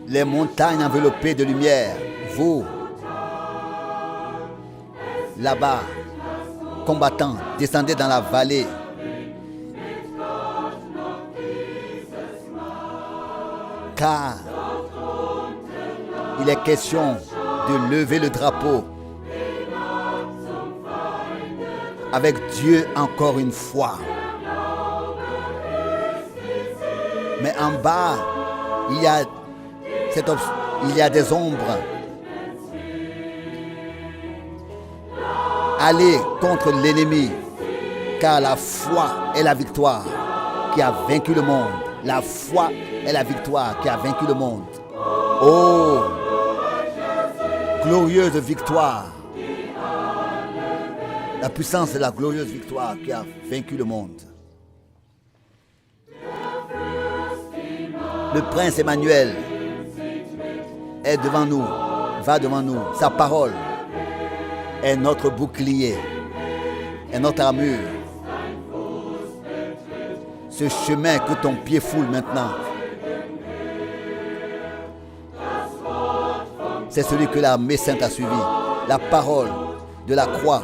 les montagnes enveloppées de lumière. Vous, là-bas, combattants, descendez dans la vallée. Car il est question de lever le drapeau avec Dieu encore une fois. Mais en bas, il y a des ombres. Allez contre l'ennemi, car la foi est la victoire qui a vaincu le monde. La foi est la victoire qui a vaincu le monde. Oh, glorieuse victoire. La puissance de la glorieuse victoire qui a vaincu le monde. Le prince Emmanuel est devant nous, va devant nous. Sa parole est notre bouclier, est notre armure. Ce chemin que ton pied foule maintenant, c'est celui que l'armée sainte a suivi. La parole de la croix,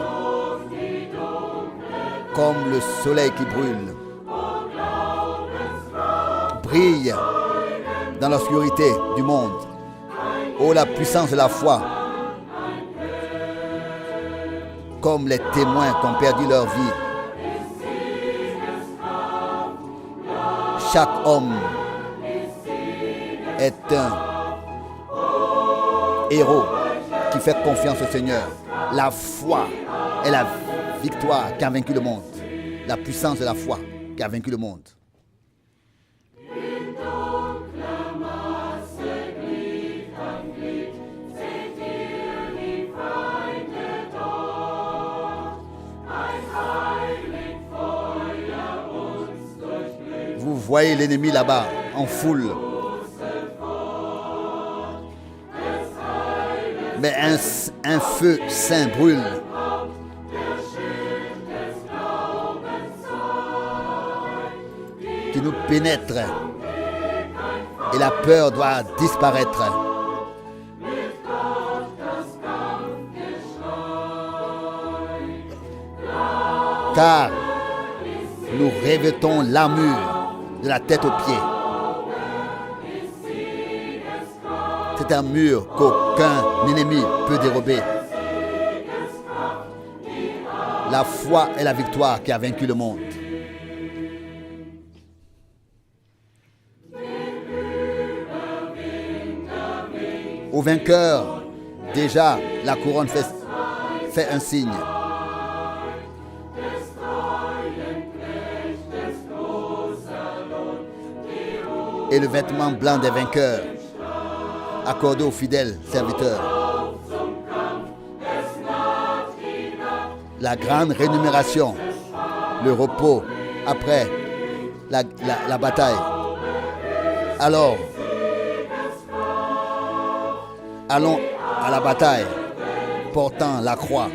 comme le soleil qui brûle, brille dans l'obscurité du monde. Oh, la puissance de la foi, comme les témoins qui ont perdu leur vie. Chaque homme est un héros qui fait confiance au Seigneur. La foi est la victoire qui a vaincu le monde. La puissance de la foi qui a vaincu le monde. Vous voyez l'ennemi là-bas, en foule. Mais un feu saint brûle. Qui nous pénètre. Et la peur doit disparaître. Car nous revêtons l'armure de la tête aux pieds. C'est un mur qu'aucun ennemi peut dérober. La foi est la victoire qui a vaincu le monde. Au vainqueur, déjà, la couronne fait un signe. Et le vêtement blanc des vainqueurs, accordé aux fidèles serviteurs. La grande rémunération, le repos après la bataille. Alors, allons à la bataille, portant la croix.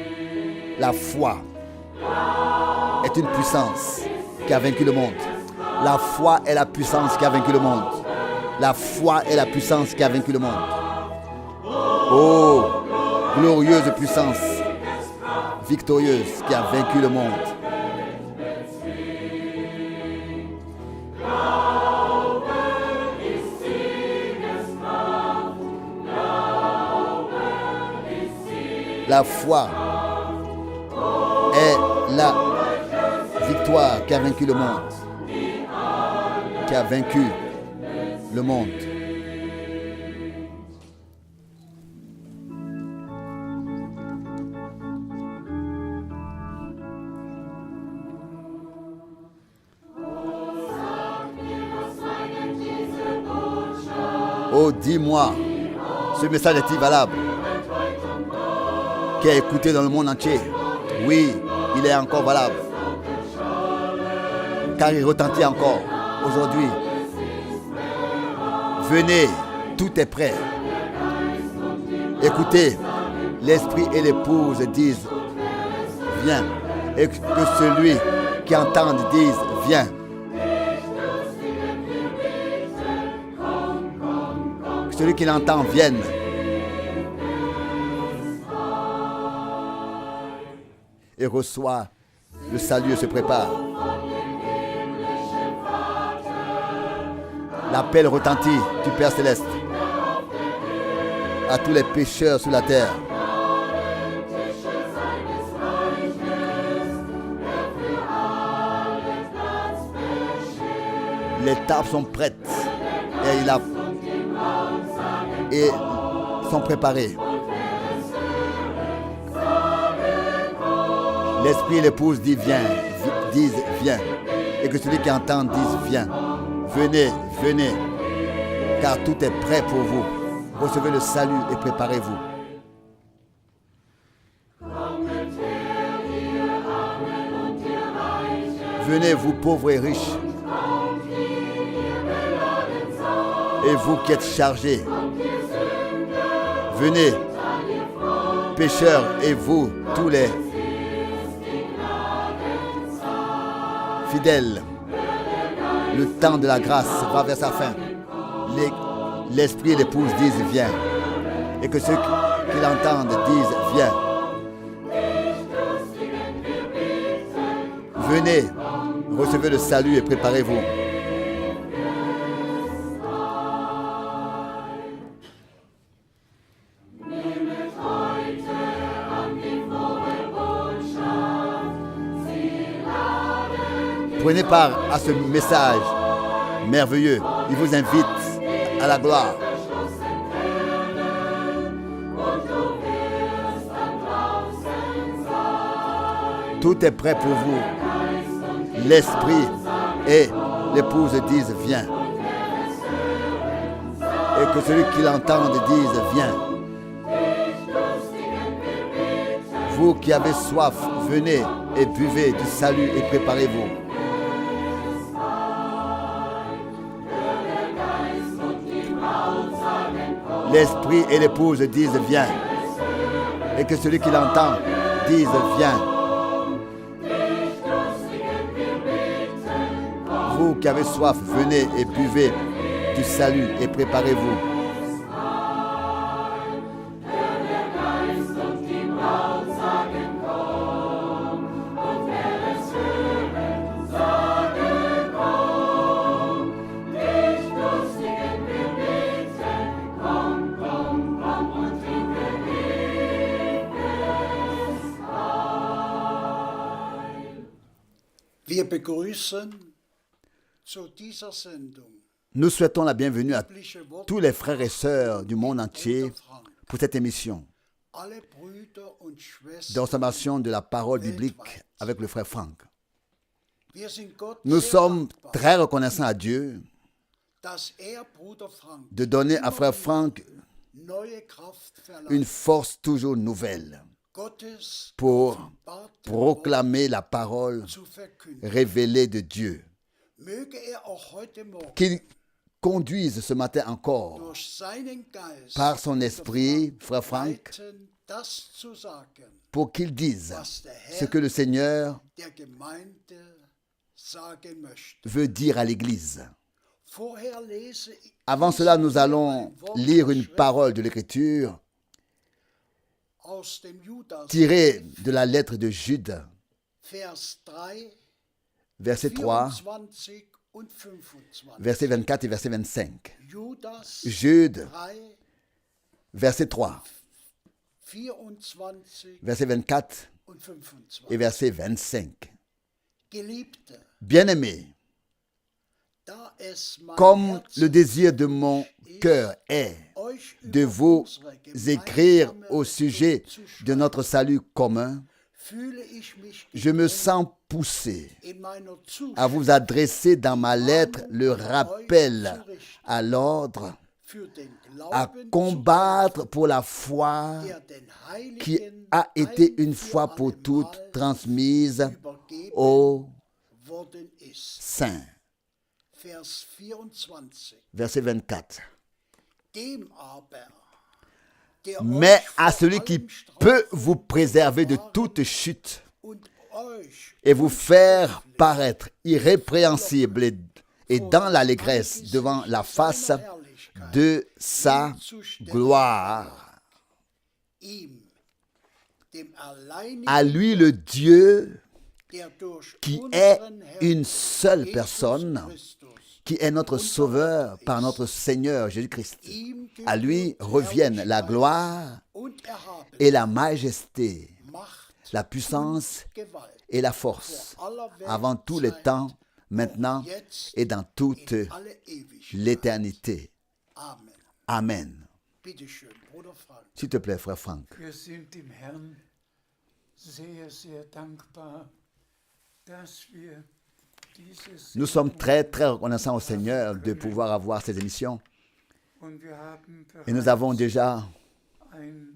La foi est une puissance qui a vaincu le monde. La foi est la puissance qui a vaincu le monde. La foi est la puissance qui a vaincu le monde. Oh, glorieuse puissance, victorieuse qui a vaincu le monde. La foi est la victoire qui a vaincu le monde. Qui a vaincu le monde. Oh, dis-moi, ce message est-il valable? Qui a écouté dans le monde entier? Oui, il est encore valable. Car il retentit encore. Aujourd'hui, venez, tout est prêt. Écoutez, l'esprit et l'épouse disent, viens. Et que celui qui entend dise, viens. celui qui l'entend vienne. Et reçoit le salut et se prépare. L'appel retentit du Père Céleste à tous les pécheurs sur la terre. Les tables sont prêtes et sont préparées. L'esprit et l'épouse disent viens. Et que celui qui entend dise viens. Venez, venez, car tout est prêt pour vous. Recevez le salut et préparez-vous. Venez, vous pauvres et riches, et vous qui êtes chargés. Venez, pécheurs, et vous, tous les fidèles. Le temps de la grâce va vers sa fin. L'esprit et l'épouse disent viens. Et que ceux qui l'entendent disent viens. Venez, recevez le salut et préparez-vous. Prenez part à ce message merveilleux. Il vous invite à la gloire. Tout est prêt pour vous. L'esprit et l'épouse disent viens. Et que celui qui l'entend dise viens. Vous qui avez soif, venez et buvez du salut et préparez-vous. L'esprit et l'épouse disent viens. Et que celui qui l'entend dise viens. Vous qui avez soif, venez et buvez du salut et préparez-vous. Wir begrüßen zu dieser Sendung Nous souhaitons la bienvenue à tous les frères et sœurs du monde entier pour cette émission alle Brüder und de Schwestern. consommation de la parole biblique avec le frère Franck. Wir sind Gott Nous sehr sommes dankbar, très reconnaissants à Dieu dass Bruder Frank de donner à frère Franck neue Kraft verleiht, une force toujours nouvelle Gottes pour offenbarte proclamer la parole Wort zu verkünden. révélée de Dieu. Möge auch heute Morgen Qu'il conduise ce matin encore durch seinen Geist par son esprit, frère Franck, leiten, das zu sagen, pour qu'il dise was der ce Herr que le Seigneur der Gemeinde sagen möchte. veut dire à l'Église. Vorher lese ich Avant cela, nous allons lire une parole de l'Écriture aus dem Judas tirée de la lettre de Jude, Vers 3, verset 3, 24 und 25. verset 24 et verset 25. Judas Jude, 3, verset 3, 24 verset 24 und 25. et verset 25. Geliebte, Bien-aimés, da es mein comme Herz le désir de mon cœur est euch de über vous unsere écrire gemeinsame au sujet Hoffnung zu de notre salut commun, fühle ich mich je me sens poussé in meiner à vous adresser dans ma lettre le rappel à l'ordre, für den à Glauben zu combattre pour la foi der den qui Heiligen a été ein une für fois pour allemal toutes transmise übergeben aux worden ist. saints. Vers 24. Verset 24. Dem aber, der Mais euch à vor celui qui allem peut strafen vous préserver de toute chute und euch et vous faire paraître irrépréhensible et dans l'allégresse devant la face de sa gloire. ihm, dem alleinigen À lui le Dieu der durch qui est unseren Herrn une seule Jesus personne, Christus, qui est notre Sauveur par notre Seigneur Jésus-Christ. ihm À lui gebührt reviennent la Herrlichkeit gloire und Erhaben, et la majesté, Macht la puissance und Gewalt et la force, vor aller avant tous les Weltzeit, temps, maintenant jetzt et dans toute in alle Ewigkeit. l'éternité. Amen. Amen. Bitte schön, Bruder Frank. S'il te plaît, frère Franck. Wir sind dem Herrn sehr, sehr dankbar, dass wir dieses Nous sommes très, très reconnaissants au Seigneur de pouvoir avoir ces émissions. und wir haben Et nous avons déjà ein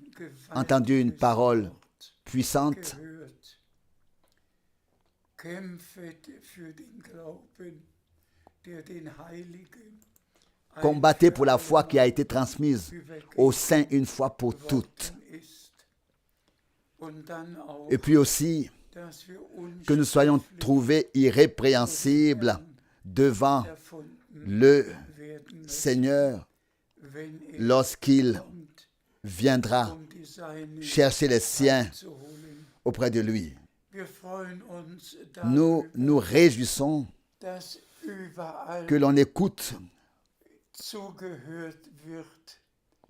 entendu une gewaltiges parole Wort puissante. gehört. Kämpfet für den Glauben, der den Heiligen Combattez pour la foi qui a été transmise aux saints une fois pour toutes. ist. Und dann auch, Et puis aussi, dass wir uns que nous soyons trouvés irrépréhensibles devant erfunden le werden, Seigneur wenn lorsqu'il kommt, viendra die Seinen chercher les siens zu holen. auprès de lui. Wir freuen uns Nous darüber, nous réjouissons dass überall que l'on écoute zugehört wird,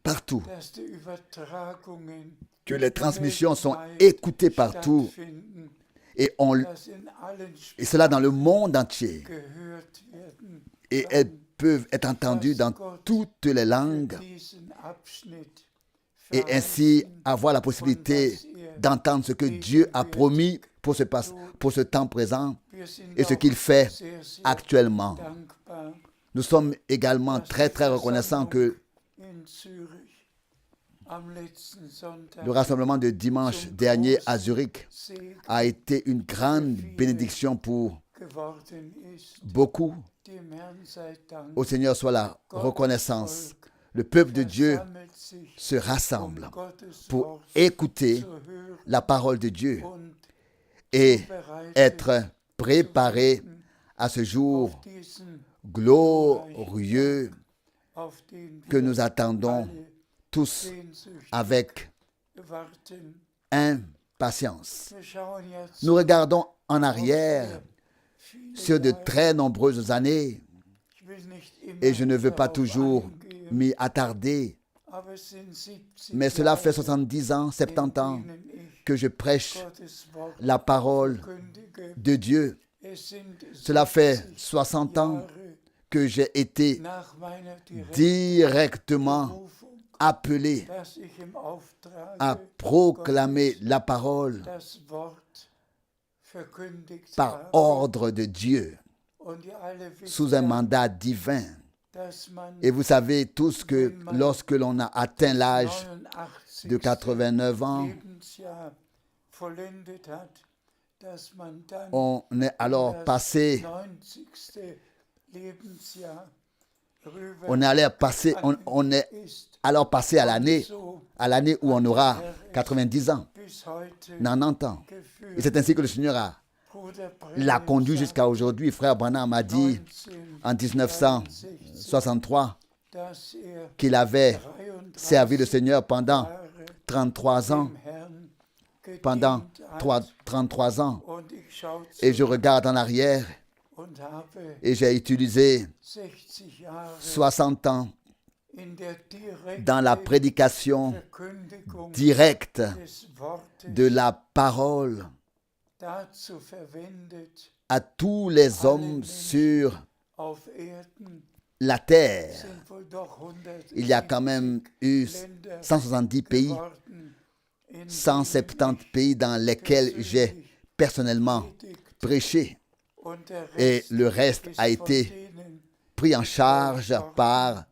partout, dass die Übertragungen que les transmissions sont écoutées partout stattfinden, et, dass in allen et cela dans le monde entier. gehört werden. Et elles peuvent être entendues dans toutes les langues Diesen Abschnitt et ainsi avoir la possibilité d'entendre ce que Dieu a promis pour ce temps présent wir sind et ce auch qu'il fait sehr, sehr actuellement. dankbar, Nous sommes également très très reconnaissants que in Zürich am letzten Sonntag le rassemblement de dimanche dernier à Zurich Segen a été une grande bénédiction pour geworden ist. beaucoup. Dem Herrn sei Dank. Au Seigneur soit la reconnaissance. Le peuple de Dieu Sammelt sich, se rassemble Gottes pour Wort écouter zu hören la parole de Dieu und et bereit être préparé à ce jour auf diesen, glorieux auf den que wir nous attendons alle tous sehnsüchtig avec warten. impatience. Wir schauen jetzt Nous regardons en arrière viele sur de Jahre. très nombreuses années Ich will nicht immer et je ne veux pas darauf toujours eingehen, m'y attarder, aber es sind 70 mais cela fait Jahre, 70 ans, 70 ans in denen ich que je prêche Gottes Wort la parole verkündige. de Dieu. Es sind Cela fait 70 60 ans Jahre que j'ai été nach meiner direkten directement Berufung, appelé dass ich im Auftrag à proclamer la parole das Wort verkündigt par habe. ordre de Dieu, Und ihr alle wisst sous un ja, mandat divin. dass man Et vous savez tous que lorsque l'on a atteint l'âge 89. de 89 ans, Lebensjahr vollendet hat, dass man dann on est alors das passé, 90. Lebensjahr rüber on est allé passer, on est ist. alors passé à l'année où on aura 90 ans, Bis heute 90 ans. geführt. Et c'est ainsi que le Seigneur Bruder l'a Branham conduit sagt jusqu'à aujourd'hui. Frère Branham m'a dit en 1963 dass qu'il avait 33 servi le Seigneur pendant Jahre 33 ans, dem Herrn gedient pendant hat. 33 ans. Und ich schaue Et je zurück regarde en arrière und habe et j'ai utilisé 60 Jahre 60 ans in der direkten dans la prédication Verkündigung directe des Wortes de la parole dazu verwendet, à tous les hommes sur auf Erden la terre. sind wohl doch 170 Il y a quand même eu 170 pays, geworden, in 170 pays dans lesquels j'ai personnellement prêché. und der Et Rest le reste ist a von été denen, pris en charge par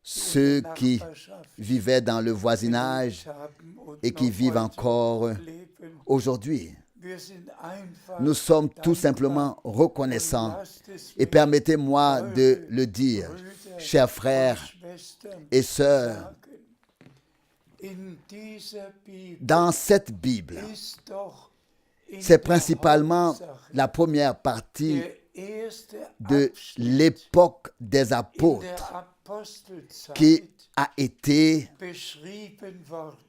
ceux qui vivaient dans le voisinage haben und et qui noch vivent heute encore leben. aujourd'hui. Wir sind einfach Nous sommes tout simplement reconnaissants. lasst es Et permettez-moi de le dire, chers frères Schwestern et sœurs, sagen. In dieser Bibel dans cette Bible, ist doch in c'est der principalement Hauptsache la première partie der de l'époque des apôtres qui a été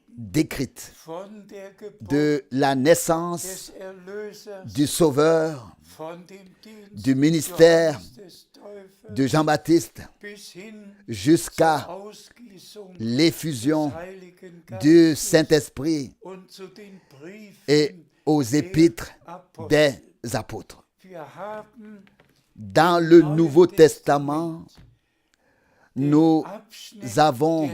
décrite, de la naissance du Sauveur, du ministère de Jean-Baptiste jusqu'à l'effusion du Saint-Esprit et aux épîtres des apôtres. Dans le Nouveau Testament, nous avons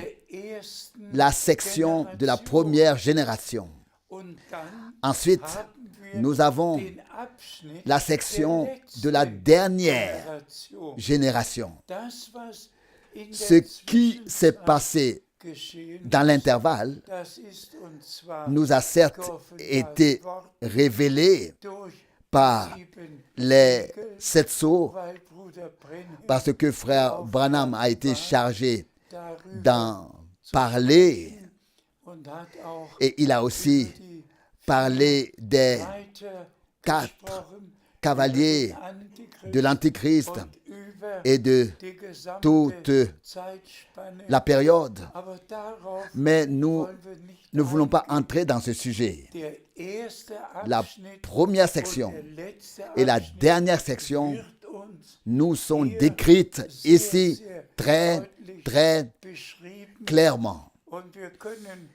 la section de la première génération. Ensuite, nous avons la section de la dernière génération. Ce qui s'est passé dans l'intervalle nous a certes été révélé par les 7 sceaux, parce que frère Branham a été chargé d'en parler, et il a aussi parlé des 4 cavaliers de l'Antichrist et de toute la période. Mais nous ne voulons pas entrer dans ce sujet. La première section et la dernière section nous sont décrites ici très, très clairement.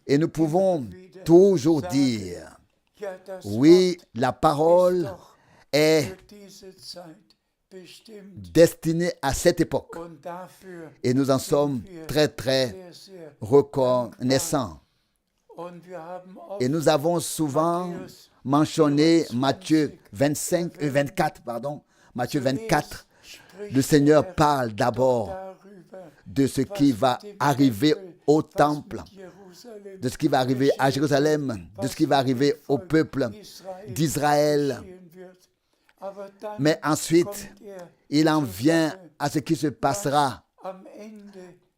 Et nous pouvons toujours dire, oui, la parole est destinée à cette époque. Et nous en sommes très, très reconnaissants. Et nous avons souvent mentionné Matthieu 24. Matthieu 24. Le Seigneur parle d'abord de ce qui va arriver au temple, de ce qui va arriver à Jérusalem, de ce qui va arriver au peuple d'Israël. Mais ensuite, il en vient à ce qui se passera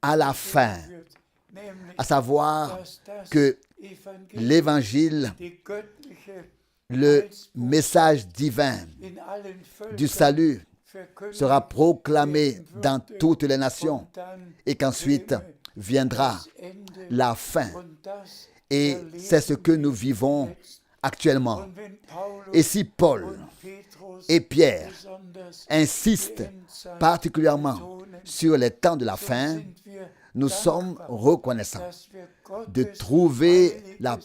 à la fin, à savoir que l'évangile, le message divin du salut sera proclamé dans toutes les nations et qu'ensuite viendra la fin. Et c'est ce que nous vivons actuellement. Et si Paul et Pierre insistent particulièrement sur les temps de la fin, nous sommes reconnaissants de trouver la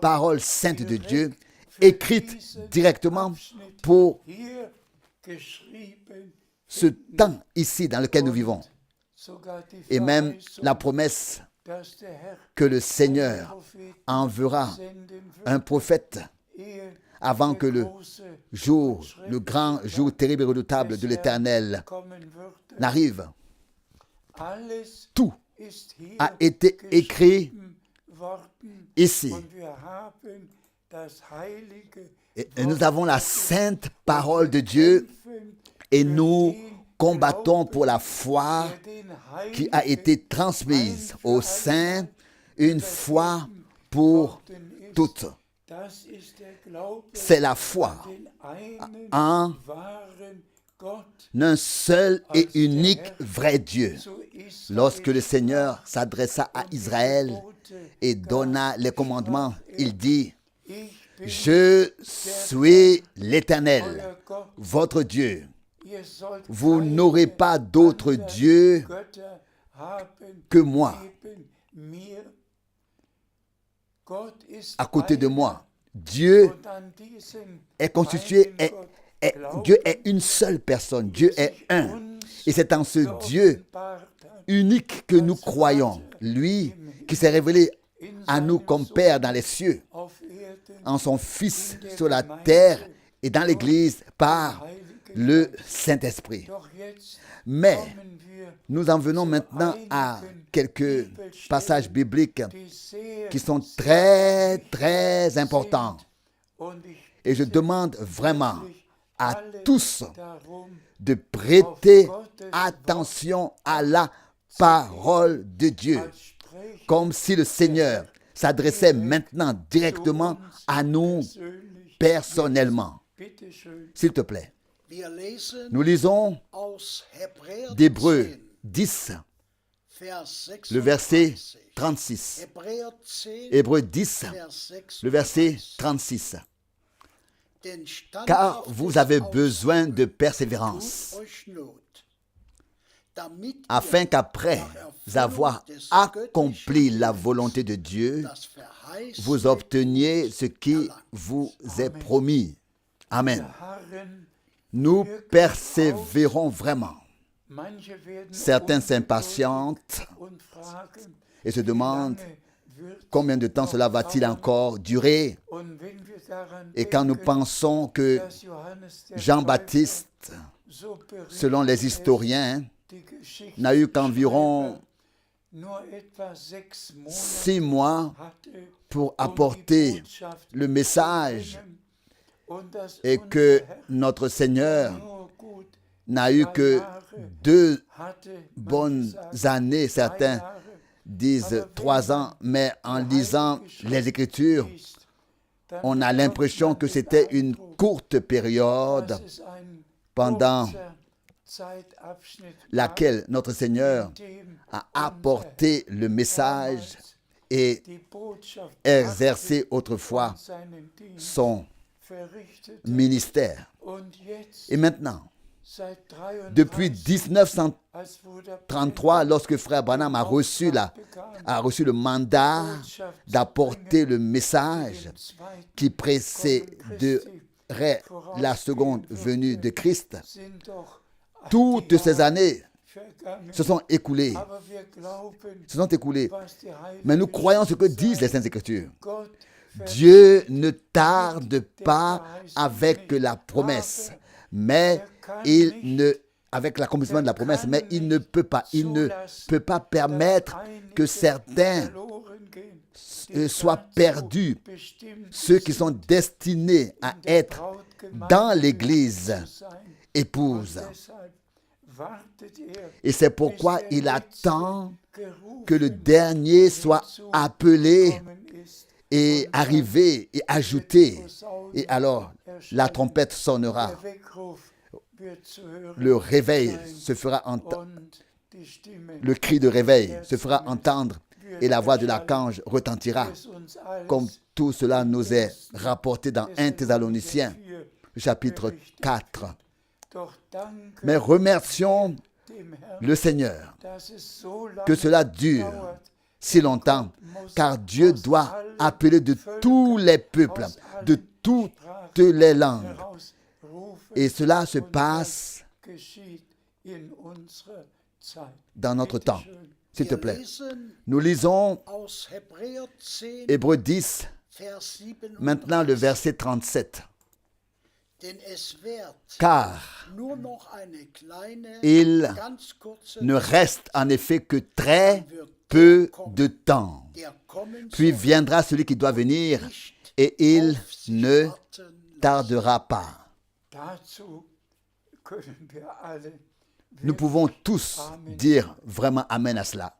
parole sainte de Dieu écrite directement pour ce temps ici dans lequel nous vivons. Et même la promesse que le Seigneur enverra un prophète avant que le grand jour terrible et redoutable de l'Éternel n'arrive. Tout a été écrit ici. Et nous avons la sainte parole de Dieu et nous combattons pour la foi qui a été transmise aux saints une fois pour toutes. C'est la foi en un seul et unique vrai Dieu. Lorsque le Seigneur s'adressa à Israël et donna les commandements, il dit: je suis l'Éternel, votre Dieu. Vous n'aurez pas d'autre Dieu que moi. À côté de moi, Dieu est constitué, Dieu est une seule personne, Dieu est un. Et c'est en ce Dieu unique que nous croyons, lui qui s'est révélé à nous comme Père dans les cieux, en son Fils sur la terre et dans l'Église par le Saint-Esprit. Mais nous en venons maintenant à quelques passages bibliques qui sont très, très importants. Et je demande vraiment à tous de prêter attention à la parole de Dieu, comme si le Seigneur s'adressait maintenant directement à nous personnellement. S'il te plaît, Wir lesen Nous lisons aus Hebräer d'Hébreux 10, 10, Vers le verset 36. 36. Hebräer 10, Hébreux 10, Vers le verset 36. 36. Denn Car vous avez besoin de tut persévérance, euch Not, damit afin ihr qu'après avoir accompli la volonté de Dieu, das verheißene vous obteniez ce qui vous est promis. Amen. Harren, Nous persévérons vraiment. manche werden Certains ungeduldig s'impatientent und fragen, et se wie demandent lange wird combien de temps cela va-t-il encore durer. und wenn wir daran Et quand nous denken, pensons que dass Johannes der Jean-Baptiste, Täufer, so berichtet selon les es, historiens, die Geschichte n'a eu qu'environ nur etwa 6 Monate 6 mois hatte, pour die apporter Botschaft le message, zu bringen, und dass et unser que Herr notre Seigneur nur gut n'a eu que 2 hatte, man bonnes gesagt, années. 3 Certains Jahre, disent 3 ans, mais en lisant les Écritures, liest, dann on a bekommt l'impression man que den c'était une Eindruck, courte période dass es ein pendant kurzer Zeitabschnitt laquelle notre Seigneur war, in dem a apporté le message damals et die Botschaft exercé brachte autrefois und seinen Dienst son verrichtete. ministère. Und jetzt, Et maintenant, seit 33, depuis 1933, als Bruder lorsque Frère Branham a reçu le mandat d'apporter le message qui précéderait la seconde venue de Christ, sind doch toutes ces années vergangen. se sont écoulées. Aber wir glauben, Se sont écoulées. was die Heilige Mais nous croyons ce que Schrift disent les sagt. Saintes Écritures. Gott Dieu ne tarde pas avec la promesse, mais il ne, avec l'accomplissement de la promesse, mais il ne peut pas permettre que certains soient perdus, ceux qui sont destinés à être dans l'Église épouse. Et c'est pourquoi il attend que le dernier soit appelé et arrivé et ajouté. Et alors, la trompette sonnera. Le réveil se fera entendre. Le cri de réveil se fera entendre et la voix de l'archange retentira. Comme tout cela nous est rapporté dans 1 Thessaloniciens, chapitre 4. Mais remercions le Seigneur que cela dure si longtemps, car Dieu doit appeler de tous les peuples, de toutes les langues. Et cela se passe dans notre temps. S'il te plaît. Nous lisons aus Hebräer 10, Hébreux 10, Vers 7. maintenant le verset 37. Denn es wird Car nur noch eine kleine, il ganz kurze ne reste en effet que très peu de temps. der kommen Puis soll, viendra celui qui doit venir et il ne tardera pas. Dazu können wir alle Nous pouvons tous dire vraiment Amen à cela.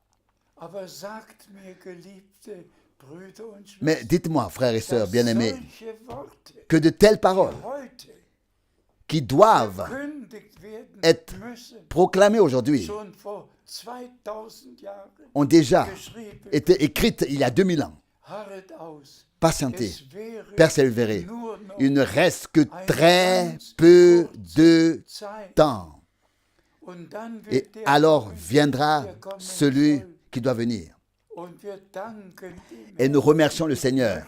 Aber sagt mir, geliebte Brüder und Schwestern, Mais dites-moi, frères et sœurs dass bien-aimés, solche Worte que de telles paroles heute qui doivent verkündigt werden être müssen, proclamées aujourd'hui schon vor 2000 Jahren ont déjà geschrieben. été écrites il y a 2000 ans. Harret aus. Patientez, Es wäre persévérez. nur noch Il ne reste que très peu de Zeit. temps. Und dann Et wird der alors kommen, viendra der kommen celui soll. qui doit venir. Und wir danken dem Et nous remercions le Seigneur.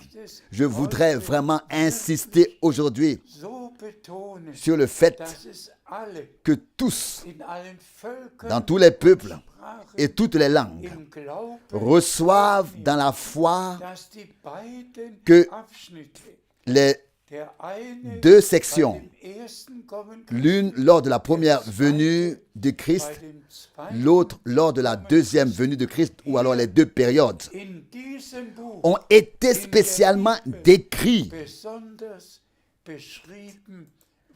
Je voudrais vraiment insister aujourd'hui so betonen, sur le fait dass es alle que tous, in allen Völkern dans tous les peuples Sprachen et toutes les langues, im Glauben, reçoivent dans la foi dass die beiden que Abschnitte, les der eine deux bei sections, dem ersten Kommen l'une lors de la première venue de Christ, bei dem zweiten, l'autre lors de la deuxième venue de Christ, ou alors les deux périodes, in diesem Buch ont été spécialement décrits. besonders beschrieben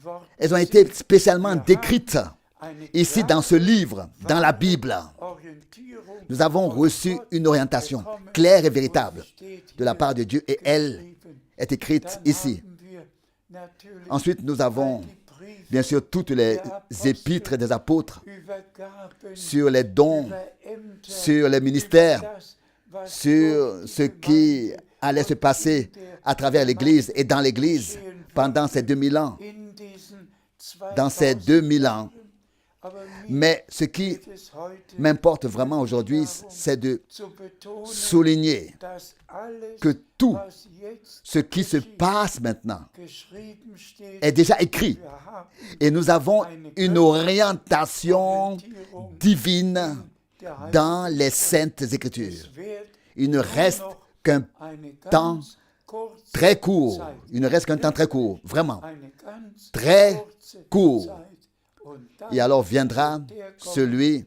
worden Elles ont été spécialement Wir décrites haben eine ici dans ce livre, dans la Bible. Orientierung Nous avons von reçu Gott une orientation bekommen claire et und véritable steht de la hier part de Dieu et elle geschrieben. est écrite Dann ici. haben wir natürlich Ensuite, nous avons all die Briefe Bien sûr, toutes les épîtres des apôtres sur les dons, sur les ministères, sur ce qui allait se passer à travers l'Église et dans l'Église pendant ces 2000 ans. Dans ces 2000 ans. Mais ce qui m'importe vraiment aujourd'hui, c'est de souligner que tout ce qui se passe maintenant est déjà écrit. Et nous avons une orientation divine dans les Saintes Écritures. Il ne reste qu'un temps très court. Il ne reste qu'un temps très court, vraiment. Très court. Et alors viendra celui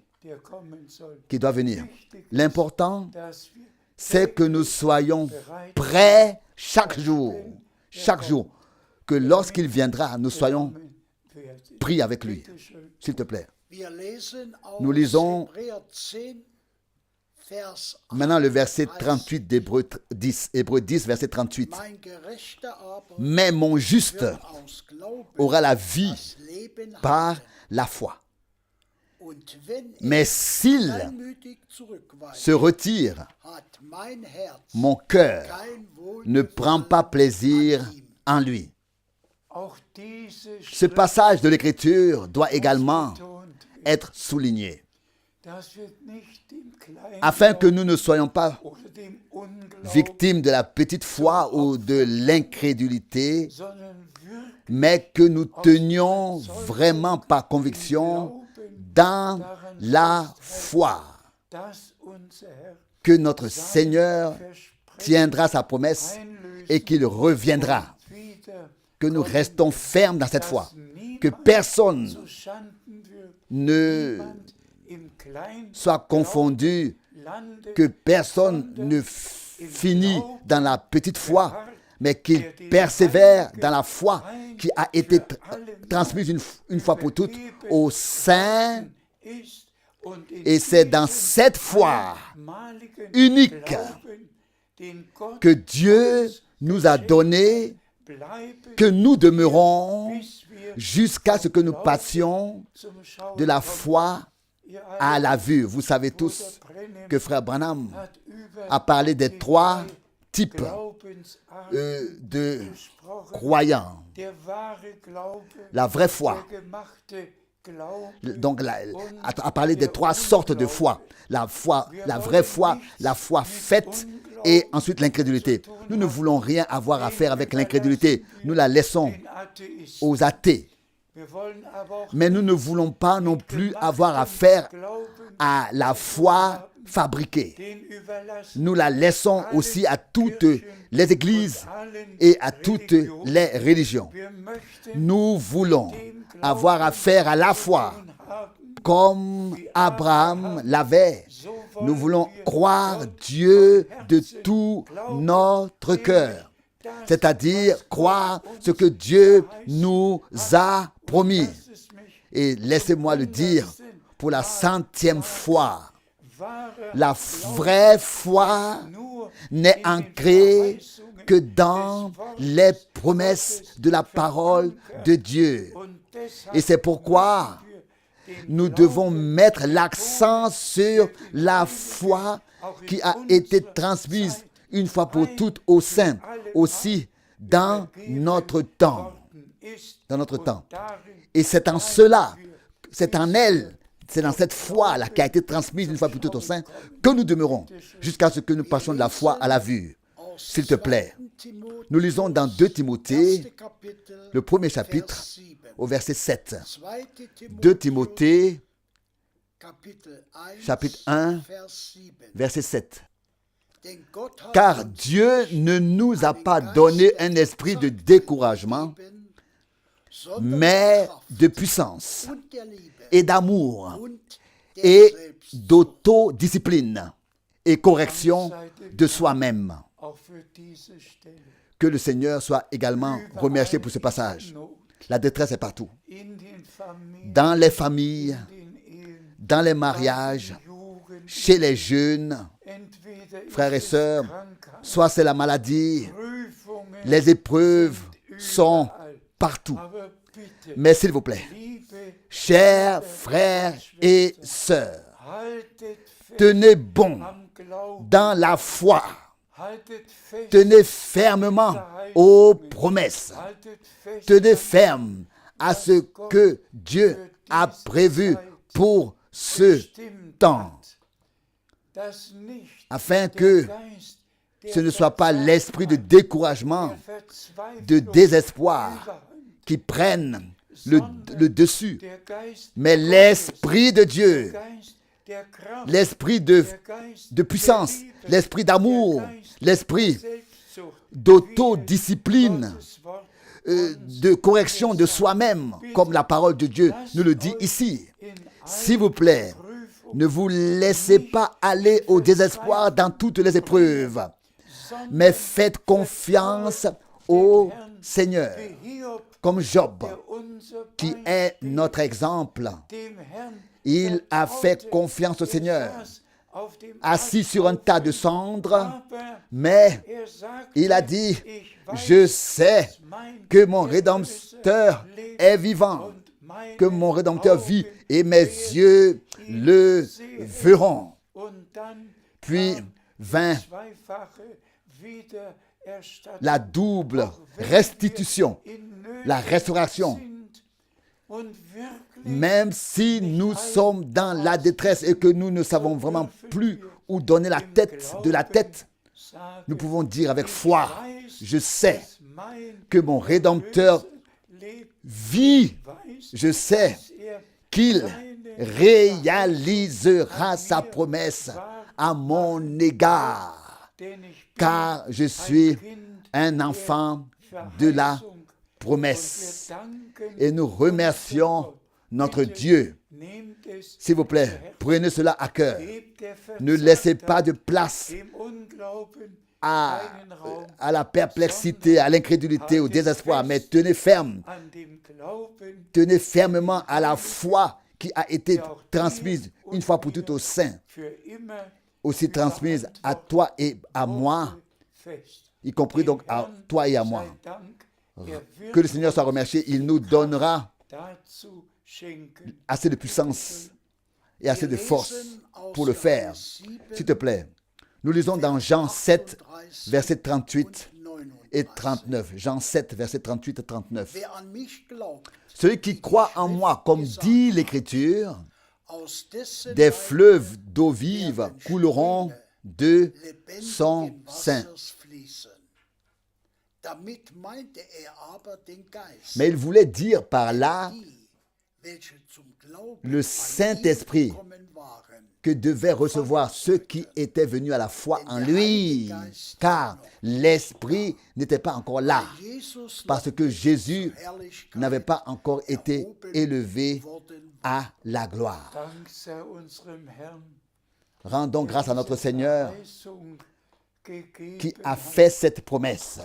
qui doit venir. L'important, c'est que nous soyons prêts chaque jour. Chaque jour. Que lorsqu'il viendra, nous soyons pris avec lui. S'il te plaît. Nous lisons maintenant le verset 38 d'Hébreux 10. Hébreux 10, verset 38. Mais mon juste aura la vie par la foi. Mais s'il se retire, mon cœur ne prend pas plaisir en lui. Ce passage de l'Écriture doit également être souligné, afin que nous ne soyons pas victimes de la petite foi ou de l'incrédulité, mais que nous tenions vraiment par conviction dans la foi que notre Seigneur tiendra sa promesse et qu'il reviendra. Que nous restons fermes dans cette foi, que personne ne soit confondu, que personne ne finit dans la petite foi, mais qu'il persévère dans la foi qui a été transmise une fois pour toutes aux saints. Et c'est dans cette foi unique que Dieu nous a donné que nous demeurons jusqu'à ce que nous passions de la foi à la vue. Vous savez tous que Frère Branham a parlé des trois types de croyants. La vraie foi. Donc, a parlé des trois sortes de foi. La vraie foi, la foi faite et ensuite l'incrédulité. Nous ne voulons rien avoir à faire avec l'incrédulité. Nous la laissons aux athées. Mais nous ne voulons pas non plus avoir affaire à la foi fabriquée. Nous la laissons aussi à toutes les églises et à toutes les religions. Nous voulons avoir affaire à la foi comme Abraham l'avait. Nous voulons croire Dieu de tout notre cœur, c'est-à-dire croire ce que Dieu nous a promis. Et laissez-moi le dire pour la 100e fois, la vraie foi n'est ancrée que dans les promesses de la parole de Dieu. Et c'est pourquoi nous devons mettre l'accent sur la foi qui a été transmise une fois pour toutes aux saints, aussi dans notre temps. Dans notre temps. Et c'est en cela, c'est en elle, c'est dans cette foi-là qui a été transmise une fois pour toutes aux saints que nous demeurons jusqu'à ce que nous passions de la foi à la vue. S'il te plaît, nous lisons dans 2 Timothée, le premier chapitre, au verset 7. 2 Timothée, chapitre 1, verset 7. Car Dieu ne nous a pas donné un esprit de découragement, mais de puissance et d'amour et d'autodiscipline et correction de soi-même. Que le Seigneur soit également remercié pour ce passage. La détresse est partout. Dans les familles, dans les mariages, chez les jeunes, frères et sœurs, soit c'est la maladie, les épreuves sont partout. Mais s'il vous plaît, chers frères et sœurs, tenez bon dans la foi. Tenez fermement aux promesses. Tenez ferme à ce que Dieu a prévu pour ce temps, afin que ce ne soit pas l'esprit de découragement, de désespoir qui prenne le dessus, mais l'esprit de Dieu, l'esprit de puissance, l'esprit d'amour, l'esprit d'autodiscipline, de correction de soi-même, comme la parole de Dieu nous le dit ici. S'il vous plaît, ne vous laissez pas aller au désespoir dans toutes les épreuves, mais faites confiance au Seigneur, comme Job, qui est notre exemple. Il a fait confiance au Seigneur, assis sur un tas de cendres, mais il a dit, je sais que mon Rédempteur est vivant, que mon Rédempteur vit et mes yeux le verront. Puis vint la double restitution, la restauration. Même si nous sommes dans la détresse et que nous ne savons vraiment plus où donner la tête de la tête, nous pouvons dire avec foi, je sais que mon Rédempteur vit, je sais qu'il réalisera sa promesse à mon égard, car je suis un enfant de la promesse. Et nous remercions notre Dieu. S'il vous plaît, prenez cela à cœur. Ne laissez pas de place à la perplexité, à l'incrédulité, au désespoir, mais tenez ferme. Tenez fermement à la foi qui a été transmise une fois pour toutes aux saints, aussi transmise à toi et à moi, y compris donc à toi et à moi. Que le Seigneur soit remercié, il nous donnera assez de puissance et assez de force pour le faire. S'il te plaît, nous lisons dans Jean 7, versets 38 et 39. Jean 7, versets 38 et 39. Celui qui croit en moi, comme dit l'Écriture, des fleuves d'eau vive couleront de son sein. Mais il voulait dire par là le Saint-Esprit que devaient recevoir ceux qui étaient venus à la foi en lui, car l'Esprit n'était pas encore là, parce que Jésus n'avait pas encore été élevé à la gloire. Rendons grâce à notre Seigneur qui a fait cette promesse.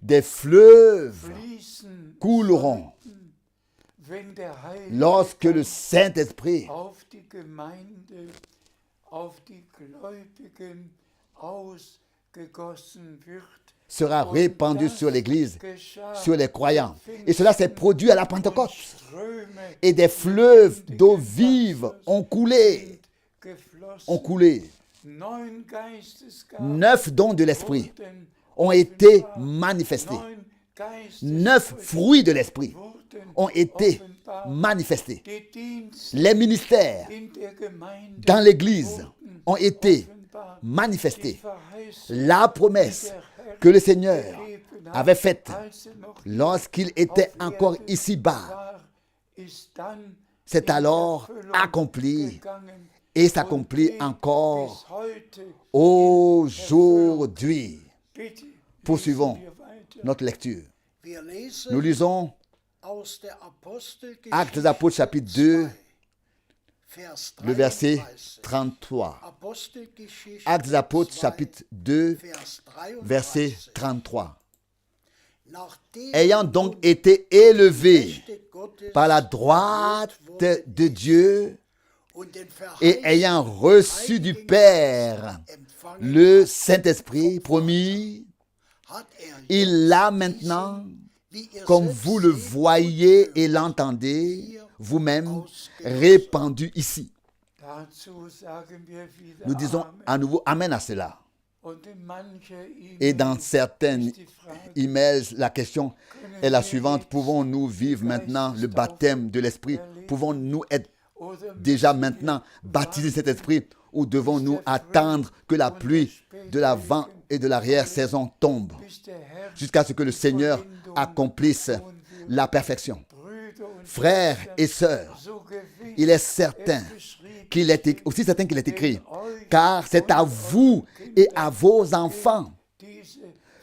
Des fleuves couleront lorsque le Saint-Esprit sera répandu sur l'Église, sur les croyants. Et cela s'est produit à la Pentecôte. Et des fleuves d'eau vive ont coulé. 9 dons de l'Esprit ont été manifestés. 9 fruits de l'Esprit ont été manifestés. Les ministères dans l'Église ont été manifestés. La promesse que le Seigneur avait faite lorsqu'il était encore ici-bas s'est alors accomplie et s'accomplit encore aujourd'hui. Poursuivons notre lecture. Nous lisons Actes des Apôtres chapitre 2, le verset 33. Actes des Apôtres chapitre 2, verset 33. Ayant donc été élevé par la droite de Dieu et ayant reçu du Père le Saint-Esprit promis, il l'a maintenant wie ihr comme selbst vous le seht voyez et l'entendez vous-même répandu ici. Dazu sagen wir wieder Nous disons Amen. à nouveau Amen à cela. Und in manche Et dans E-Mails certaines ist die Frage, emails, la question est la suivante. Pouvons-nous vivre maintenant le baptême de l'Esprit? Pouvons-nous être oder déjà maintenant baptisés de cet Esprit? Ou devons-nous attendre que la pluie de l'avant et de l'arrière-saison tombe bis der Herr jusqu'à ce que le Seigneur accomplisse la perfection? Brüder und Frères et sœurs, so gewiss il est certain geschrieben, qu'il est aussi certain qu'il est écrit, car c'est à vous et à vos enfants diese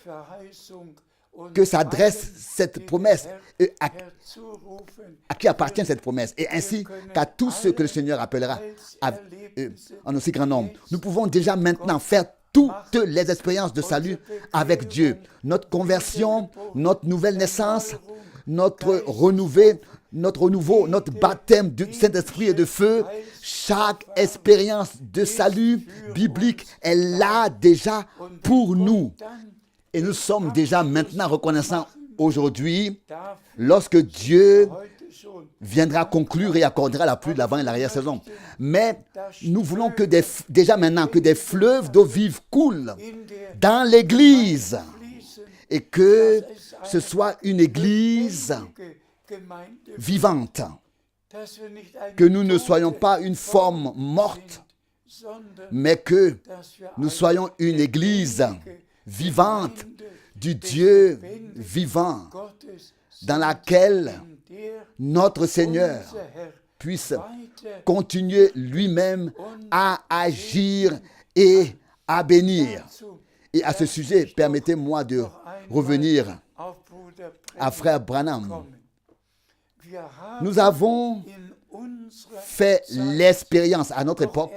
Verheißung und que s'adresse cette promesse, et herzurufen, à qui appartient cette promesse, et ainsi qu'à tous ceux que le Seigneur appellera en aussi grand nombre. Nous pouvons déjà maintenant faire toutes les expériences de salut avec Dieu. Notre conversion, notre nouvelle naissance, notre renouveau, notre baptême du Saint-Esprit et de feu, chaque expérience de salut biblique est là déjà pour nous. Et nous sommes déjà maintenant reconnaissants aujourd'hui lorsque Dieu viendra conclure et accordera la pluie de l'avant et l'arrière-saison. Mais nous voulons que déjà maintenant que des fleuves d'eau vive coulent dans l'Église et que ce soit une Église vivante, que nous ne soyons pas une forme morte, mais que nous soyons une Église vivante du Dieu vivant dans laquelle notre Seigneur puisse continuer lui-même à agir et à bénir. Et à ce sujet, permettez-moi de revenir à Frère Branham. Nous avons fait l'expérience à notre époque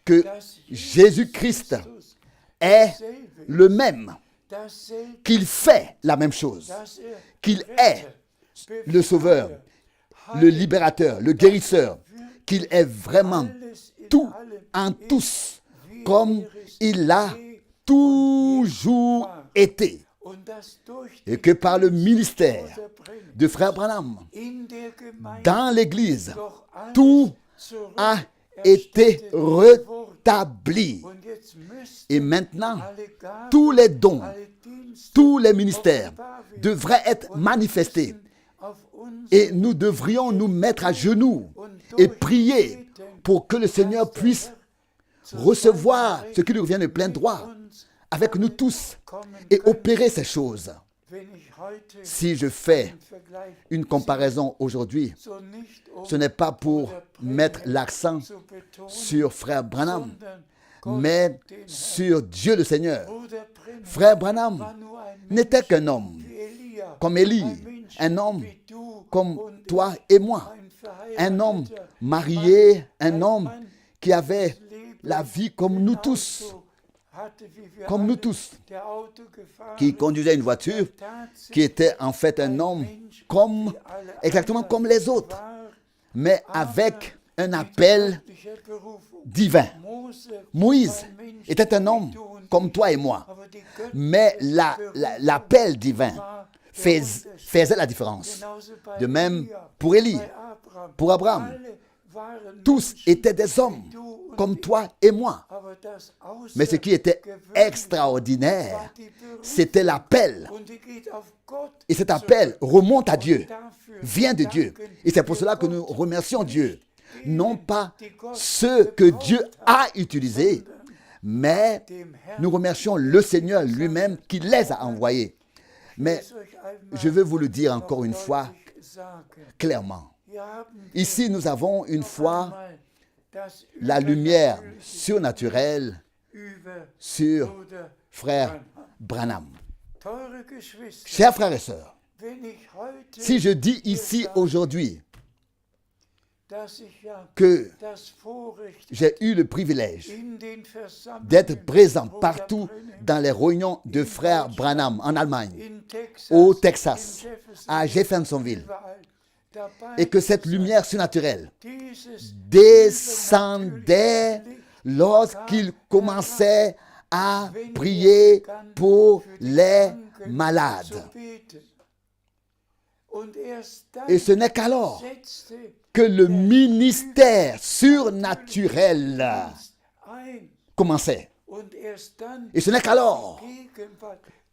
que Jésus-Christ est le même, qu'il fait la même chose, qu'il est le Sauveur, le Libérateur, le Guérisseur, qu'il est vraiment tout en tous, comme il l'a toujours été. Et que par le ministère de Frère Branham, dans l'Église, tout a été rétabli. Et maintenant, tous les dons, tous les ministères devraient être manifestés. Et nous devrions nous mettre à genoux et prier pour que le Seigneur puisse recevoir ce qui lui revient de plein droit avec nous tous et opérer ces choses. Si je fais une comparaison aujourd'hui, ce n'est pas pour mettre l'accent sur Frère Branham, mais sur Dieu le Seigneur. Frère Branham n'était qu'un homme, comme Élie, un homme comme toi et moi, un homme marié, un homme qui avait la vie comme nous tous, qui conduisait une voiture, qui était en fait un homme exactement comme les autres, mais avec un appel divin. Moïse était un homme comme toi et moi, mais l'appel divin faisait la différence. De même pour Élie, pour Abraham, tous étaient des hommes comme toi et moi. Mais ce qui était extraordinaire, c'était l'appel. Et cet appel remonte à Dieu, vient de Dieu. Et c'est pour cela que nous remercions Dieu. Non pas ceux que Dieu a utilisés, mais nous remercions le Seigneur lui-même qui les a envoyés. Mais je veux vous le dire encore une fois clairement. Ici, nous avons une fois la lumière surnaturelle sur Frère Branham. Chers frères et sœurs, si je dis ici aujourd'hui que j'ai eu le privilège d'être présent partout dans les réunions de Frère Branham en Allemagne, au Texas, à Jeffersonville, et que cette lumière surnaturelle descendait lorsqu'il commençait à prier pour les malades. Et ce n'est qu'alors que le ministère surnaturel commençait. Et ce n'est qu'alors,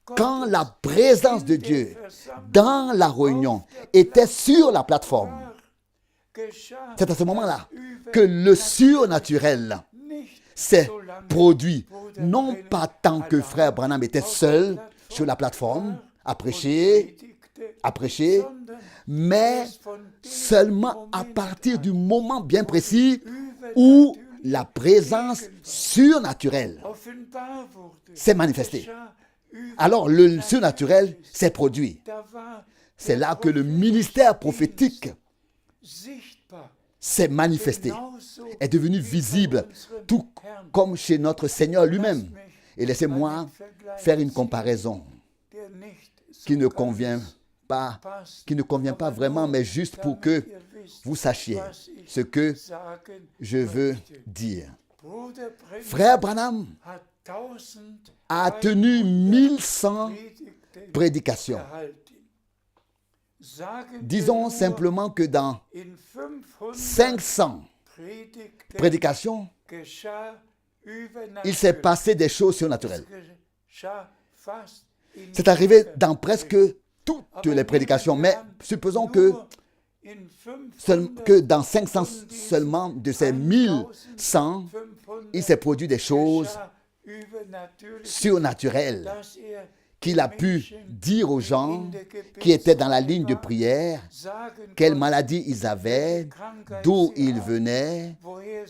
quand la présence de Dieu dans la réunion était sur la plateforme, c'est à ce moment-là que le surnaturel s'est produit. Non pas tant que frère Branham était seul sur la plateforme à prêcher, mais seulement à partir du moment bien précis où la présence surnaturelle s'est manifestée. Alors le surnaturel s'est produit. C'est là que le ministère prophétique s'est manifesté, est devenu visible, tout comme chez notre Seigneur lui-même. Et laissez-moi faire une comparaison qui ne convient pas vraiment, mais juste pour que vous sachiez ce que je veux dire. Frère Branham a tenu 1100 prédications. Disons simplement que dans 500 prédications, il s'est passé des choses surnaturelles. C'est arrivé dans presque toutes les prédications, mais supposons que dans 500 seulement de ces 1100, il s'est produit des choses surnaturelles qu'il a pu dire aux gens qui étaient dans la ligne de prière quelle maladie ils avaient, d'où ils venaient,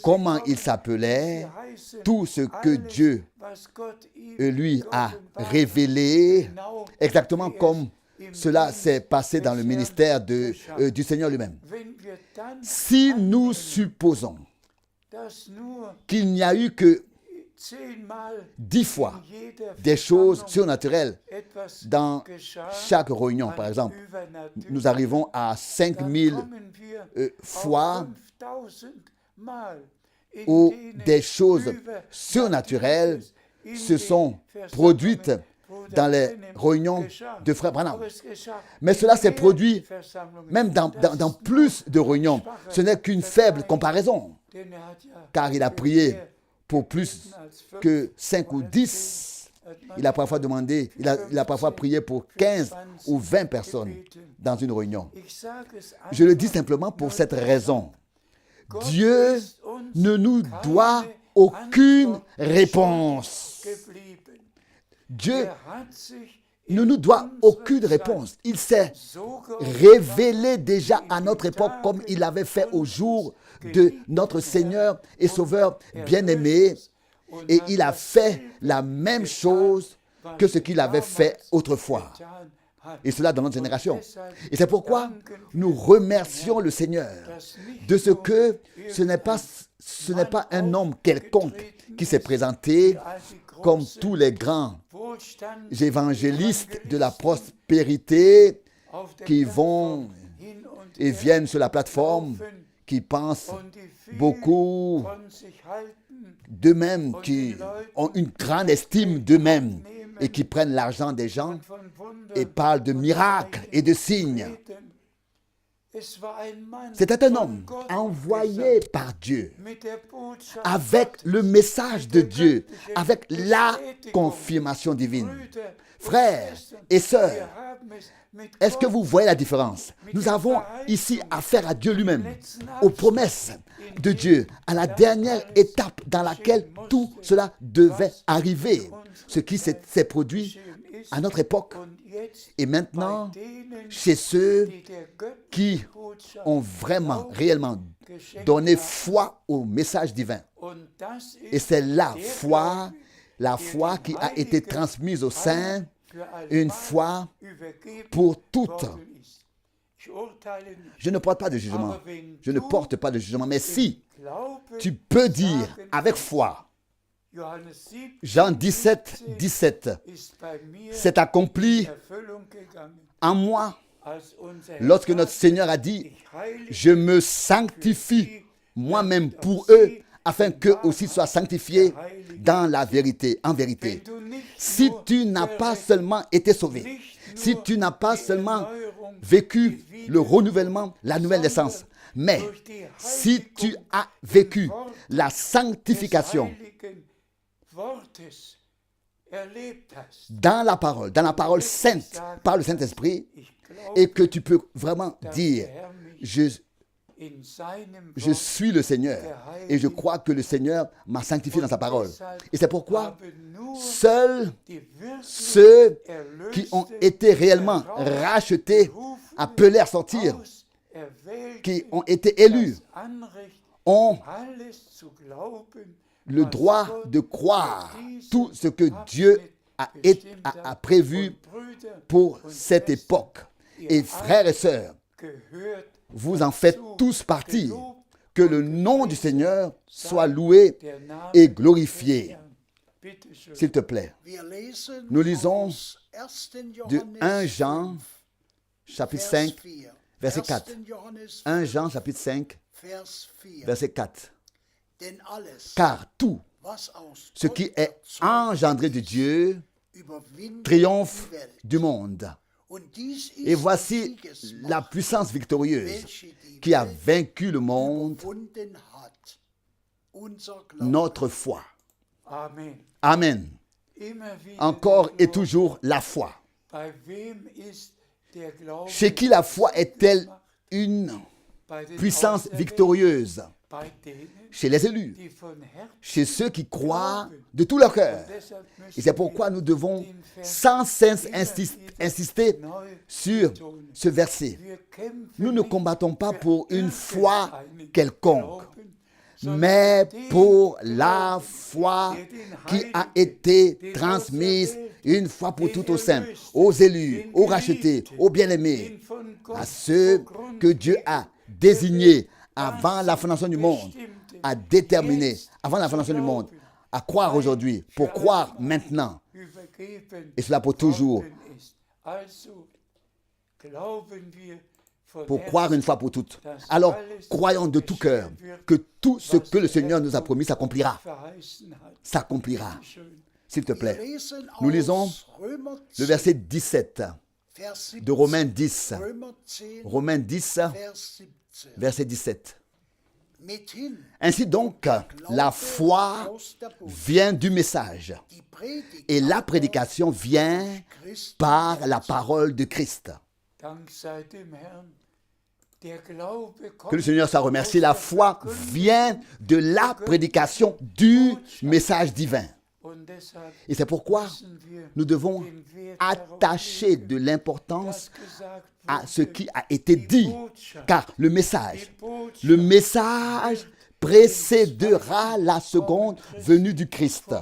comment ils s'appelaient, tout ce que Dieu lui a révélé, exactement comme cela s'est passé dans le ministère du Seigneur lui-même. Si nous supposons qu'il n'y a eu que 10 fois des choses surnaturelles dans chaque réunion, par exemple, nous arrivons à 5000 fois où des choses surnaturelles se sont produites dans les réunions de Frère Branham. Mais cela s'est produit même dans plus de réunions. Ce n'est qu'une faible comparaison, car il a prié pour plus que 5 ou 10. Il a parfois demandé, il a parfois prié pour 15 ou 20 personnes dans une réunion. Je le dis simplement pour cette raison. Dieu ne nous doit aucune réponse. Dieu ne nous doit aucune réponse. Il s'est révélé déjà à notre époque comme il l'avait fait au jour de notre Seigneur et Sauveur bien-aimé. Et il a fait la même chose que ce qu'il avait fait autrefois. Et cela dans notre génération. Et c'est pourquoi nous remercions le Seigneur de ce que ce n'est pas un homme quelconque qui s'est présenté comme tous les grands évangélistes de la prospérité qui vont et viennent sur la plateforme, qui pensent beaucoup d'eux-mêmes, qui ont une grande estime d'eux-mêmes et qui prennent l'argent des gens et parlent de miracles et de signes. C'était un homme envoyé par Dieu, avec le message de Dieu, avec la confirmation divine. Frères et sœurs, est-ce que vous voyez la différence? Nous avons ici affaire à Dieu lui-même, aux promesses de Dieu, à la dernière étape dans laquelle tout cela devait arriver. Ce qui s'est produit à notre époque et maintenant chez ceux qui ont vraiment, réellement donné foi au message divin. Et c'est la foi qui a été transmise aux saints, une foi pour toutes. Je ne porte pas de jugement. Je ne porte pas de jugement. Mais si tu peux dire avec foi, Jean 17, 17, c'est accompli en moi lorsque notre Seigneur a dit, je me sanctifie moi-même pour eux, afin qu'eux aussi soient sanctifiés dans la vérité, en vérité. Si tu n'as pas seulement été sauvé, si tu n'as pas seulement vécu le renouvellement, la nouvelle naissance. Mais si tu as vécu la sanctification dans la parole sainte, par le Saint-Esprit, et que tu peux vraiment dire, je suis le Seigneur et je crois que le Seigneur m'a sanctifié dans sa parole. Et c'est pourquoi seuls ceux qui ont été réellement rachetés, appelés à sortir, qui ont été élus, ont le droit de croire tout ce que Dieu a prévu pour cette époque. Et frères et sœurs, vous en faites tous partie. Que le nom du Seigneur soit loué et glorifié. S'il te plaît. Nous lisons de 1 Jean, chapitre 5, verset 4. 1 Jean, chapitre 5, verset 4. Car tout ce qui est engendré de Dieu triomphe du monde. Et voici la puissance victorieuse qui a vaincu le monde, notre foi. Amen. Encore et toujours la foi. Chez qui la foi est-elle une puissance victorieuse? Chez les élus, chez ceux qui croient de tout leur cœur. Et c'est pourquoi nous devons sans cesse insister sur ce verset. Nous ne combattons pas pour une foi quelconque, mais pour la foi qui a été transmise une fois pour toutes aux saints, aux élus, aux rachetés, aux bien-aimés, à ceux que Dieu a désignés avant la fondation du monde, à déterminer, avant la fondation du monde, à croire aujourd'hui, pour croire maintenant, et cela pour toujours, pour croire une fois pour toutes. Alors, croyons de tout cœur que tout ce que le Seigneur nous a promis s'accomplira. S'accomplira. S'il te plaît. Nous lisons le verset 17 de Romains 10. Romains 10, verset 17. Ainsi donc, la foi vient du message et la prédication vient par la parole de Christ. Que le Seigneur soit remercié. La foi vient de la prédication du message divin. Et c'est pourquoi nous devons attacher de l'importance à ce qui a été dit. Car le message précédera la seconde venue du Christ.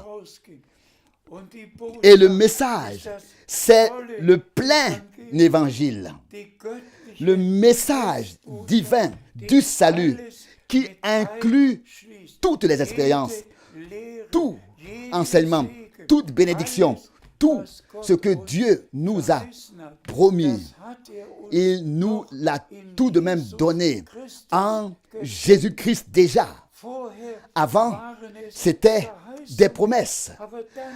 Et le message, c'est le plein évangile. Le message divin du salut qui inclut toutes les expériences, tout enseignement, toute bénédiction, tout ce que Dieu nous a promis. Il nous l'a tout de même donné en Jésus-Christ déjà. Avant, c'était des promesses.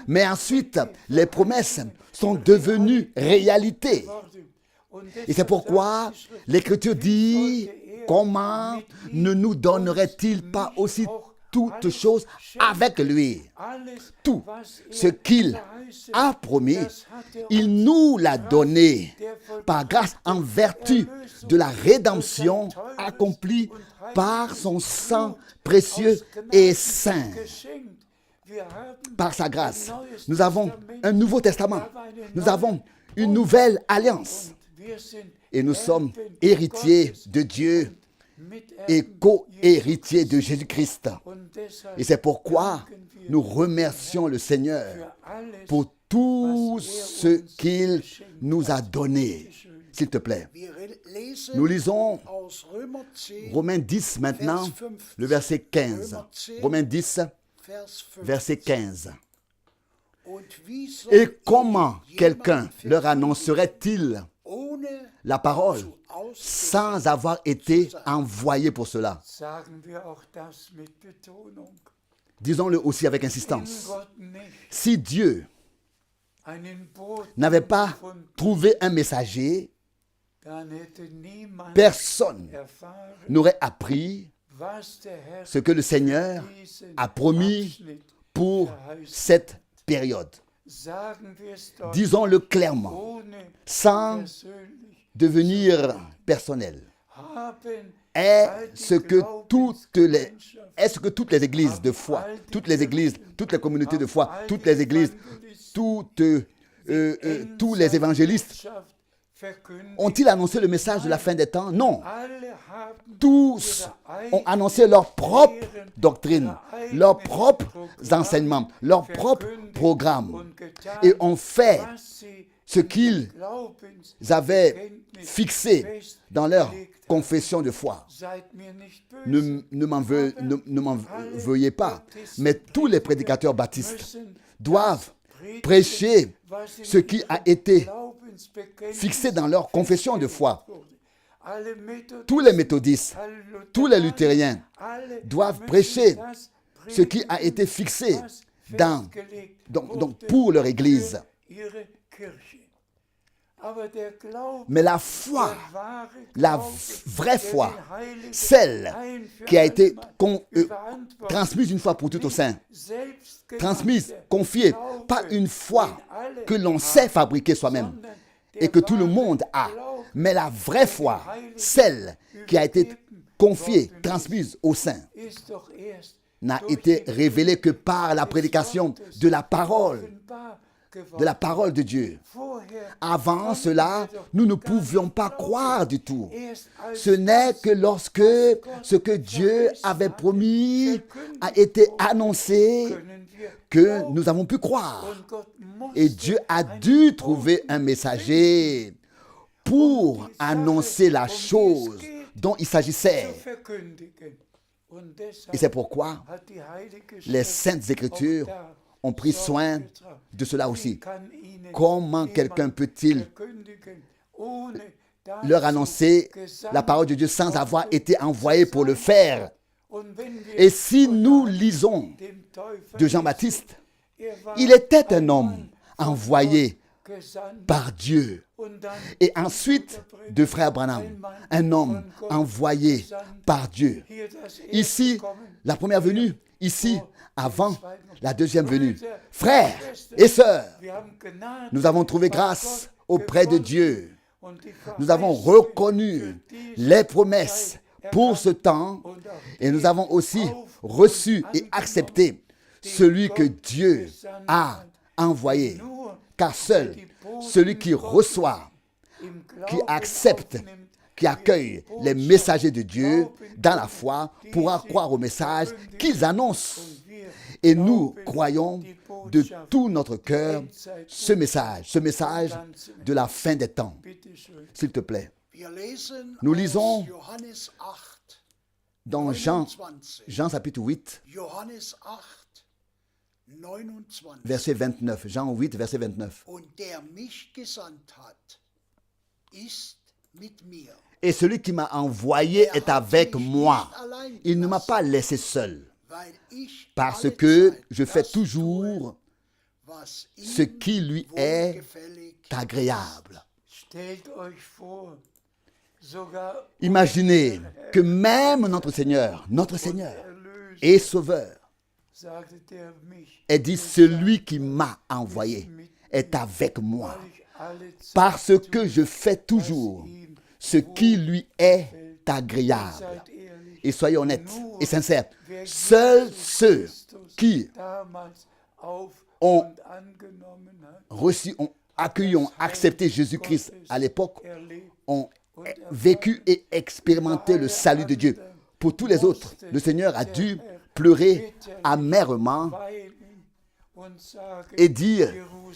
Mais ensuite, les promesses sont devenues réalité. Et c'est pourquoi l'Écriture dit, comment ne nous donnerait-il pas aussi toutes choses avec lui? Tout ce qu'il a promis, il nous l'a donné par grâce en vertu de la rédemption accomplie par son sang précieux et saint. Par sa grâce, nous avons un nouveau testament. Nous avons une nouvelle alliance. Et nous sommes héritiers de Dieu et co-héritiers de Jésus-Christ. Et c'est pourquoi nous remercions le Seigneur pour tout ce qu'il nous a donné. S'il te plaît. Nous lisons Romains 10 maintenant, le verset 15. Romains 10, verset 15. Et comment quelqu'un leur annoncerait-il la parole sans avoir été envoyé pour cela? Disons-le aussi avec insistance. Si Dieu n'avait pas trouvé un messager, dann hätte niemand personne erfahren, n'aurait appris was der Herr ce que le Seigneur diesen a promis Abschnitt pour verheißen. cette période. Sagen wir es doch Disons-le clairement, ohne sans persönlich devenir personnel. haben Est-ce que toutes les églises de foi, toutes les églises, toutes les communautés de foi, toutes les églises, tous les évangélistes ont-ils annoncé le message de la fin des temps? Non. Tous ont annoncé leur propre doctrine, leurs propres enseignements, leurs propres programmes et ont fait ce qu'ils avaient fixé dans leur confession de foi. Ne m'en veuillez pas, mais tous les prédicateurs baptistes doivent prêcher ce qui a été fixé dans leur confession de foi. Tous les méthodistes, tous les luthériens doivent prêcher ce qui a été fixé pour leur Église. Mais la foi, la vraie foi, celle qui a été transmise une fois pour toutes au sein, transmise, confiée, pas une foi que l'on sait fabriquer soi-même et que tout le monde a, mais la vraie foi, celle qui a été confiée, transmise au sein, n'a été révélée que par la prédication de la parole de Dieu. Avant cela, nous ne pouvions pas croire du tout. Ce n'est que lorsque ce que Dieu avait promis a été annoncé que nous avons pu croire. Et Dieu a dû trouver un messager pour annoncer la chose dont il s'agissait. Et c'est pourquoi les Saintes Écritures ont pris soin de cela aussi. Comment quelqu'un peut-il leur annoncer la parole de Dieu sans avoir été envoyé pour le faire? Et si nous lisons de Jean-Baptiste, il était un homme envoyé par Dieu. Et ensuite, de frère Branham, un homme envoyé par Dieu. Ici, la première venue, ici, avant la deuxième venue. Frères et sœurs, nous avons trouvé grâce auprès de Dieu. Nous avons reconnu les promesses pour ce temps et nous avons aussi reçu et accepté celui que Dieu a envoyé. Car seul celui qui reçoit, qui accepte, qui accueille les messagers de Dieu dans la foi pourra croire au message qu'ils annoncent. Et nous croyons de tout notre cœur ce message de la fin des temps. S'il te plaît. Nous lisons dans Jean chapitre 8, verset 29. Jean 8, verset 29. Et celui qui m'a envoyé est avec moi. Il ne m'a pas laissé seul. Parce que je fais toujours ce qui lui est agréable. Imaginez que même notre Seigneur et Sauveur ait dit, celui qui m'a envoyé est avec moi. Parce que je fais toujours ce qui lui est agréable. Et soyez honnêtes et sincères. Seuls ceux qui ont reçu, ont accueilli, ont accepté Jésus-Christ à l'époque, ont vécu et expérimenté le salut de Dieu. Pour tous les autres, le Seigneur a dû pleurer amèrement et dire,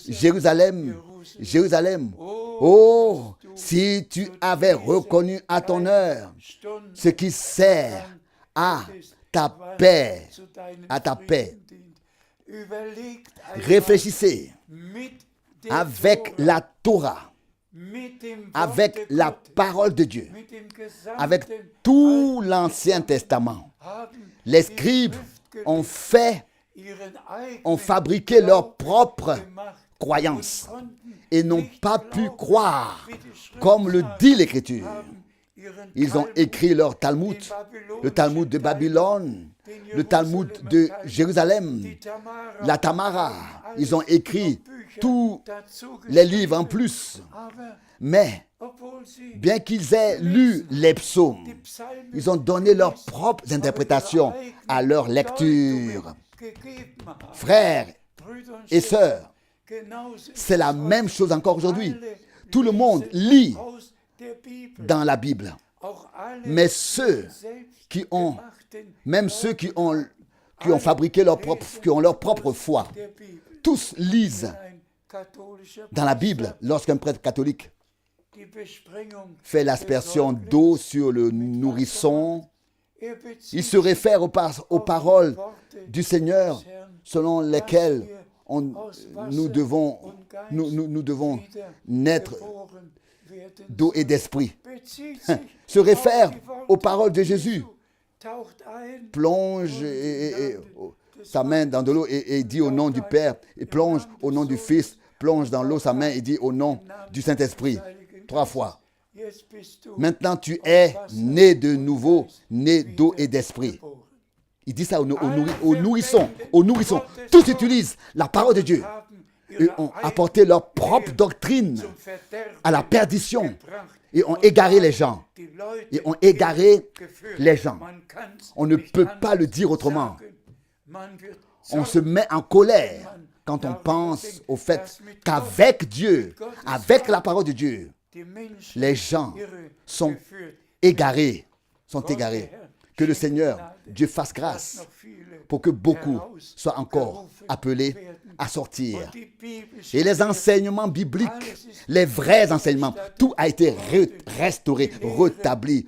Jérusalem, Jérusalem, oh, si tu avais reconnu à ton heure ce qui sert à ta paix, Réfléchissez avec la Torah, avec la parole de Dieu, avec tout l'Ancien Testament. Les scribes ont fabriqué leur propre croyance et n'ont pas pu croire, comme le dit l'Écriture. Ils ont écrit leur Talmud, le Talmud de Babylone, le Talmud de Jérusalem, la Tamara. Ils ont écrit tous les livres en plus. Mais, bien qu'ils aient lu les psaumes, ils ont donné leurs propres interprétations à leur lecture. Frères et sœurs, c'est la même chose encore aujourd'hui. Tout le monde lit dans la Bible. Mais même ceux qui ont fabriqué qui ont leur propre foi, tous lisent dans la Bible. Lorsqu'un prêtre catholique fait l'aspersion d'eau sur le nourrisson, il se réfère aux paroles du Seigneur selon lesquelles nous devons naître d'eau et d'esprit. Se réfère aux paroles de Jésus. Plonge sa main dans de l'eau et dit au nom du Père, et plonge au nom du Fils, plonge dans l'eau sa main et dit au nom du Saint-Esprit. 3 fois. Maintenant tu es né de nouveau, né d'eau et d'esprit. Il dit ça aux nourrissons. Tous utilisent la parole de Dieu et ont apporté leur propre doctrine à la perdition et ont égaré les gens. On ne peut pas le dire autrement. On se met en colère quand on pense au fait qu'avec Dieu, avec la parole de Dieu, les gens sont égarés. Que le Seigneur, Dieu fasse grâce pour que beaucoup soient encore appelés à sortir. Et les enseignements bibliques, les vrais enseignements, tout a été restauré, rétabli.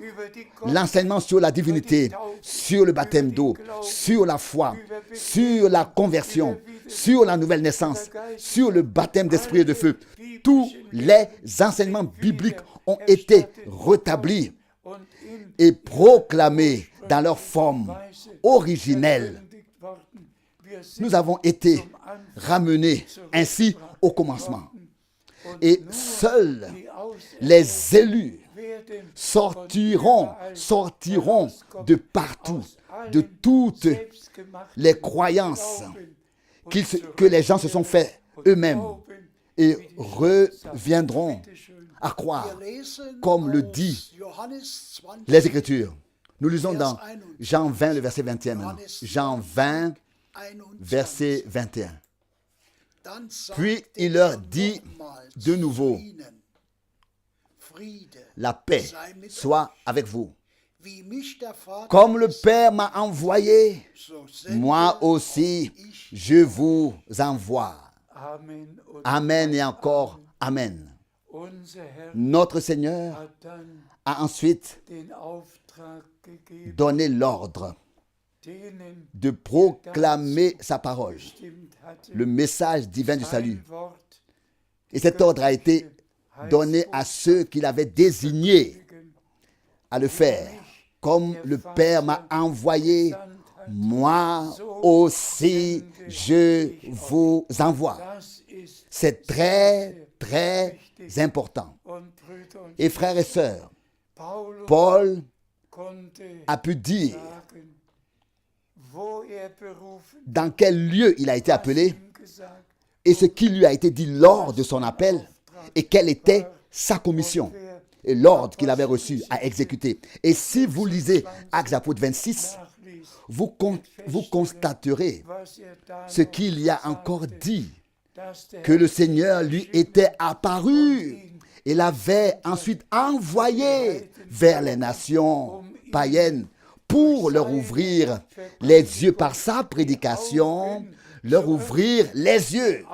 L'enseignement sur la divinité, sur le baptême d'eau, sur la foi, sur la conversion, sur la nouvelle naissance, sur le baptême d'esprit et de feu. Tous les enseignements bibliques ont été rétablis et proclamés dans leur forme originelle. Nous avons été ramenés ainsi au commencement. Et seuls les élus sortiront de partout, de toutes les croyances que les gens se sont fait eux-mêmes et reviendront à croire, comme le dit les Écritures. Nous lisons dans Jean 20, le verset 21 maintenant. Jean 20, verset 21. Puis il leur dit de nouveau, la paix soit avec vous. Comme le Père m'a envoyé, moi aussi je vous envoie. Amen et encore Amen. Notre Seigneur a ensuite donné l'ordre de proclamer sa parole, le message divin du salut. Et cet ordre a été donné à ceux qu'il avait désignés à le faire. Comme le Père m'a envoyé, moi aussi je vous envoie. C'est très, très important. Et frères et sœurs, Paul a pu dire dans quel lieu il a été appelé et ce qui lui a été dit lors de son appel et quelle était sa commission et l'ordre qu'il avait reçu à exécuter. Et si vous lisez Actes Apôtres 26, vous constaterez ce qu'il y a encore dit, que le Seigneur lui était apparu et l'avait ensuite envoyé vers les nations païennes pour leur ouvrir les yeux par sa prédication, leur ouvrir les yeux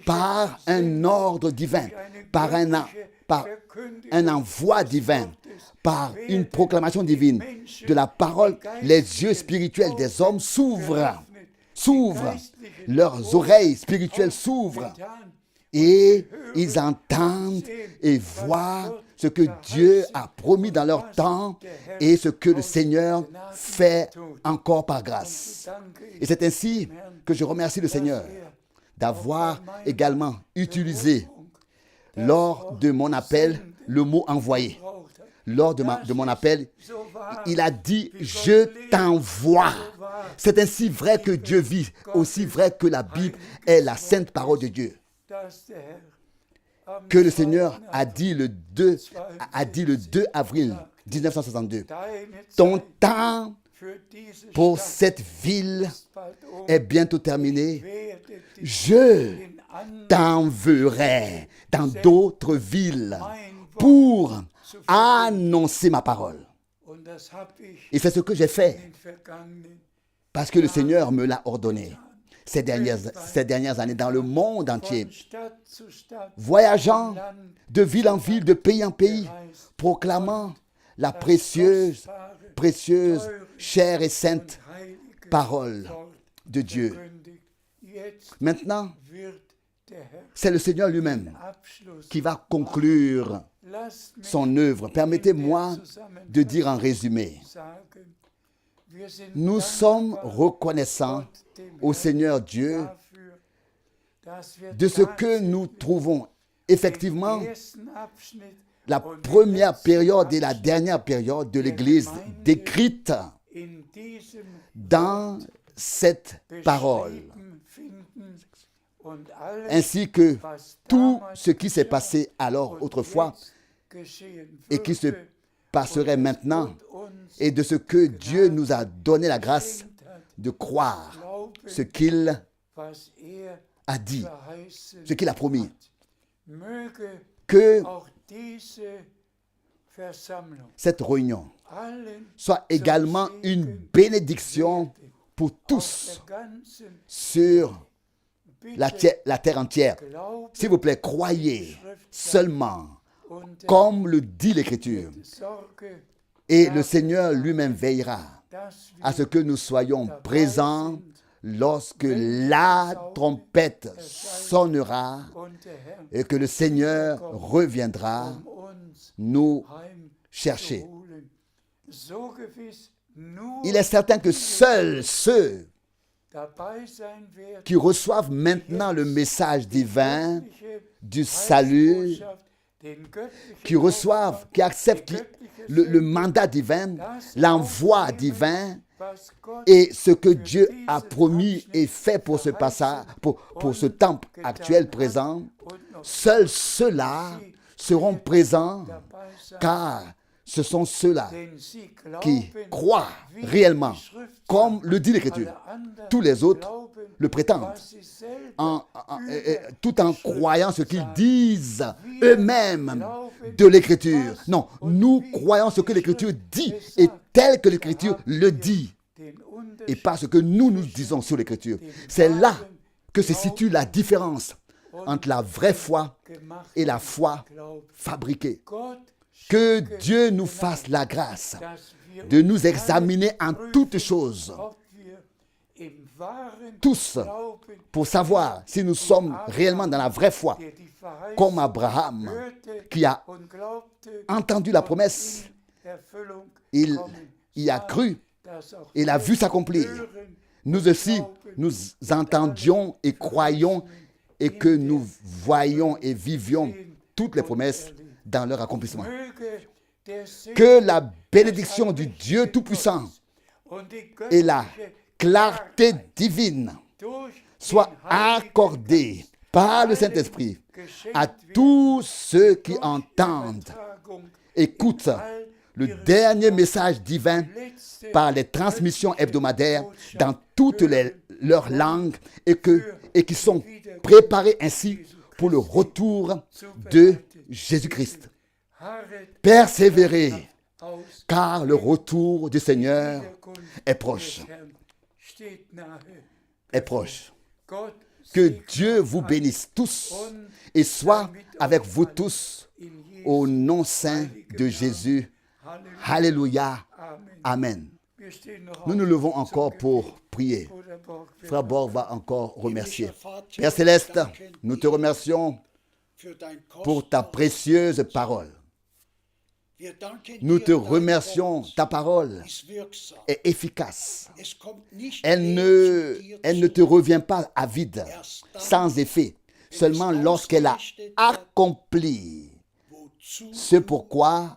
par un ordre divin, par un envoi divin, par une proclamation divine de la parole. Les yeux spirituels des hommes s'ouvrent, leurs oreilles spirituelles s'ouvrent et ils entendent et voient ce que Dieu a promis dans leur temps et ce que le Seigneur fait encore par grâce. Et c'est ainsi que je remercie le Seigneur d'avoir également utilisé lors de mon appel le mot envoyé. Lors de mon appel, il a dit « Je t'envoie ». C'est ainsi vrai que Dieu vit, aussi vrai que la Bible est la sainte parole de Dieu. Que le Seigneur a dit le 2 avril 1962. Ton temps pour cette ville est bientôt terminé. Je t'enverrai dans d'autres villes pour annoncer ma parole. Et c'est ce que j'ai fait parce que le Seigneur me l'a ordonné ces dernières années dans le monde entier, voyageant de ville en ville, de pays en pays, proclamant la précieuse, chère et sainte parole de Dieu. Maintenant, c'est le Seigneur lui-même qui va conclure son œuvre. Permettez-moi de dire en résumé, nous sommes reconnaissants au Seigneur Dieu de ce que nous trouvons effectivement la première période et la dernière période de l'Église décrite dans cette parole, ainsi que tout ce qui s'est passé alors autrefois et qui se passerait maintenant, et de ce que Dieu nous a donné la grâce de croire ce qu'il a dit, ce qu'il a promis. Que cette réunion soit également une bénédiction pour tous sur la terre entière. S'il vous plaît, croyez seulement comme le dit l'Écriture. Et le Seigneur lui-même veillera à ce que nous soyons présents lorsque la trompette sonnera et que le Seigneur reviendra nous chercher. Il est certain que seuls ceux qui reçoivent maintenant le message divin du salut, qui acceptent le mandat divin, l'envoi divin et ce que Dieu a promis et fait pour ce passage, pour ce temps actuel présent, seuls ceux-là seront présents, car ce sont ceux-là qui croient réellement, comme le dit l'Écriture. Tous les autres le prétendent, tout en croyant ce qu'ils disent eux-mêmes de l'Écriture. Non, nous croyons ce que l'Écriture dit et tel que l'Écriture le dit, et pas ce que nous disons sur l'Écriture. C'est là que se situe la différence entre la vraie foi et la foi fabriquée. Que Dieu nous fasse la grâce de nous examiner en toutes choses, tous, pour savoir si nous sommes réellement dans la vraie foi, comme Abraham, qui a entendu la promesse, il y a cru, il a vu s'accomplir. Nous aussi, nous entendions et croyons et que nous voyons et vivions toutes les promesses dans leur accomplissement. Que la bénédiction du Dieu Tout-Puissant et la clarté divine soit accordée par le Saint-Esprit à tous ceux qui entendent, écoutent le dernier message divin par les transmissions hebdomadaires dans toutes leurs langues et qui sont préparés ainsi pour le retour de Jésus-Christ. Persévérez, car le retour du Seigneur est proche. Est proche. Que Dieu vous bénisse tous et soit avec vous tous au nom saint de Jésus. Alléluia. Amen. Nous nous levons encore pour prier. Frère Borg va encore remercier. Père Céleste, nous te remercions pour ta précieuse parole. Wir danken Nous dir, te dein remercions, Wort ta parole ist wirksam. est efficace. Es kommt nicht Elle leer ne, zu dir elle ne te zurück. revient pas à vide, Erst dann, sans effet, seulement lorsqu'elle a accompli wozu ce pourquoi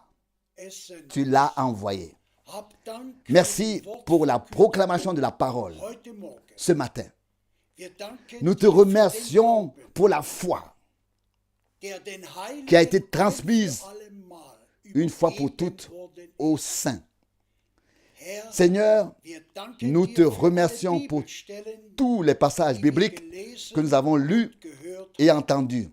es sendet. tu l'as envoyé. Hab Dank für Merci die Worte pour la proclamation de la parole heute Morgen. ce matin. Wir danken Nous te dir für den remercions Glauben, pour la foi der den Heiligen qui a été ein transmise für allemal une fois pour übergeben toutes worden aux ist. saints. Herr, Seigneur, wir danken nous dir te für alle remercions pour Bibelstellen, tous les passages die wir bibliques gelesen que nous avons lus und gehört et entendus.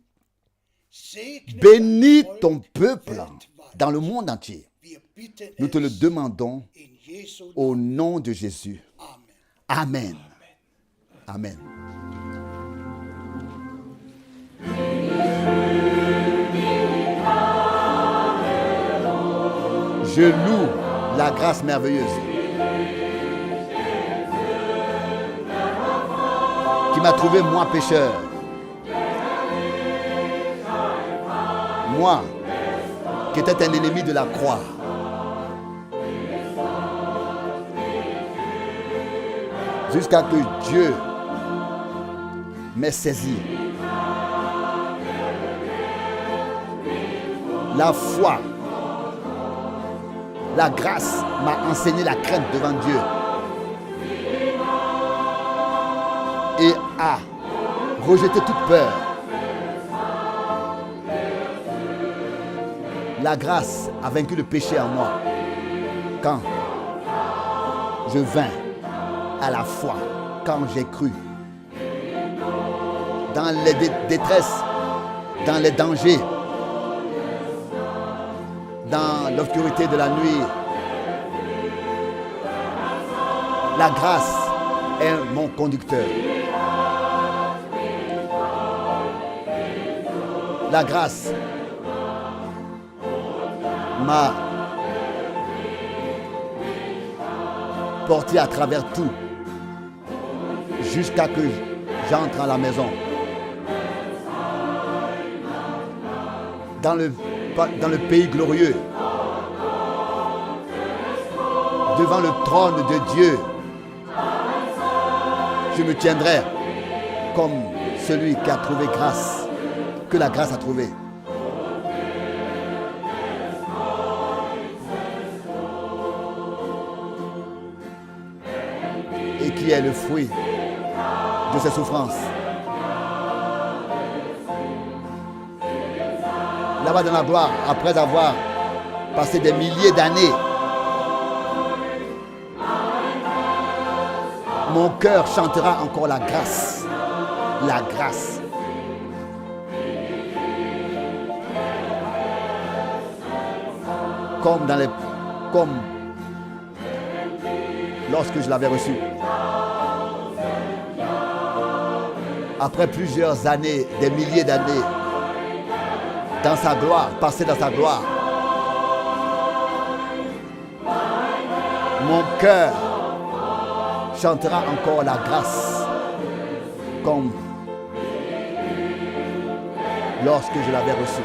Segne Bénis dein Volk ton peuple weltweit. dans le monde entier. Wir bitten Nous te le es demandons in Jesu au Namen. nom de Jésus. Amen. Amen. Amen. Je loue la grâce merveilleuse qui m'a trouvé moi pécheur. Moi qui étais un ennemi de la croix. Jusqu'à que Dieu m'ait saisi. La foi, la grâce m'a enseigné la crainte devant Dieu et a rejeté toute peur. La grâce a vaincu le péché en moi quand je vins à la foi, quand j'ai cru. Dans les détresses, dans les dangers, dans l'obscurité de la nuit, la grâce est mon conducteur. La grâce m'a porté à travers tout jusqu'à que j'entre à la maison. Dans le pays glorieux, devant le trône de Dieu, je me tiendrai comme celui qui a trouvé grâce, que la grâce a trouvé. Et qui est le fruit de ses souffrances. Là-bas dans la gloire, après avoir passé des milliers d'années, mon cœur chantera encore la grâce. La grâce. Comme lorsque je l'avais reçu. Après plusieurs années, des milliers d'années, dans sa gloire, passé dans sa gloire, mon cœur chantera encore la grâce comme lorsque je l'avais reçu.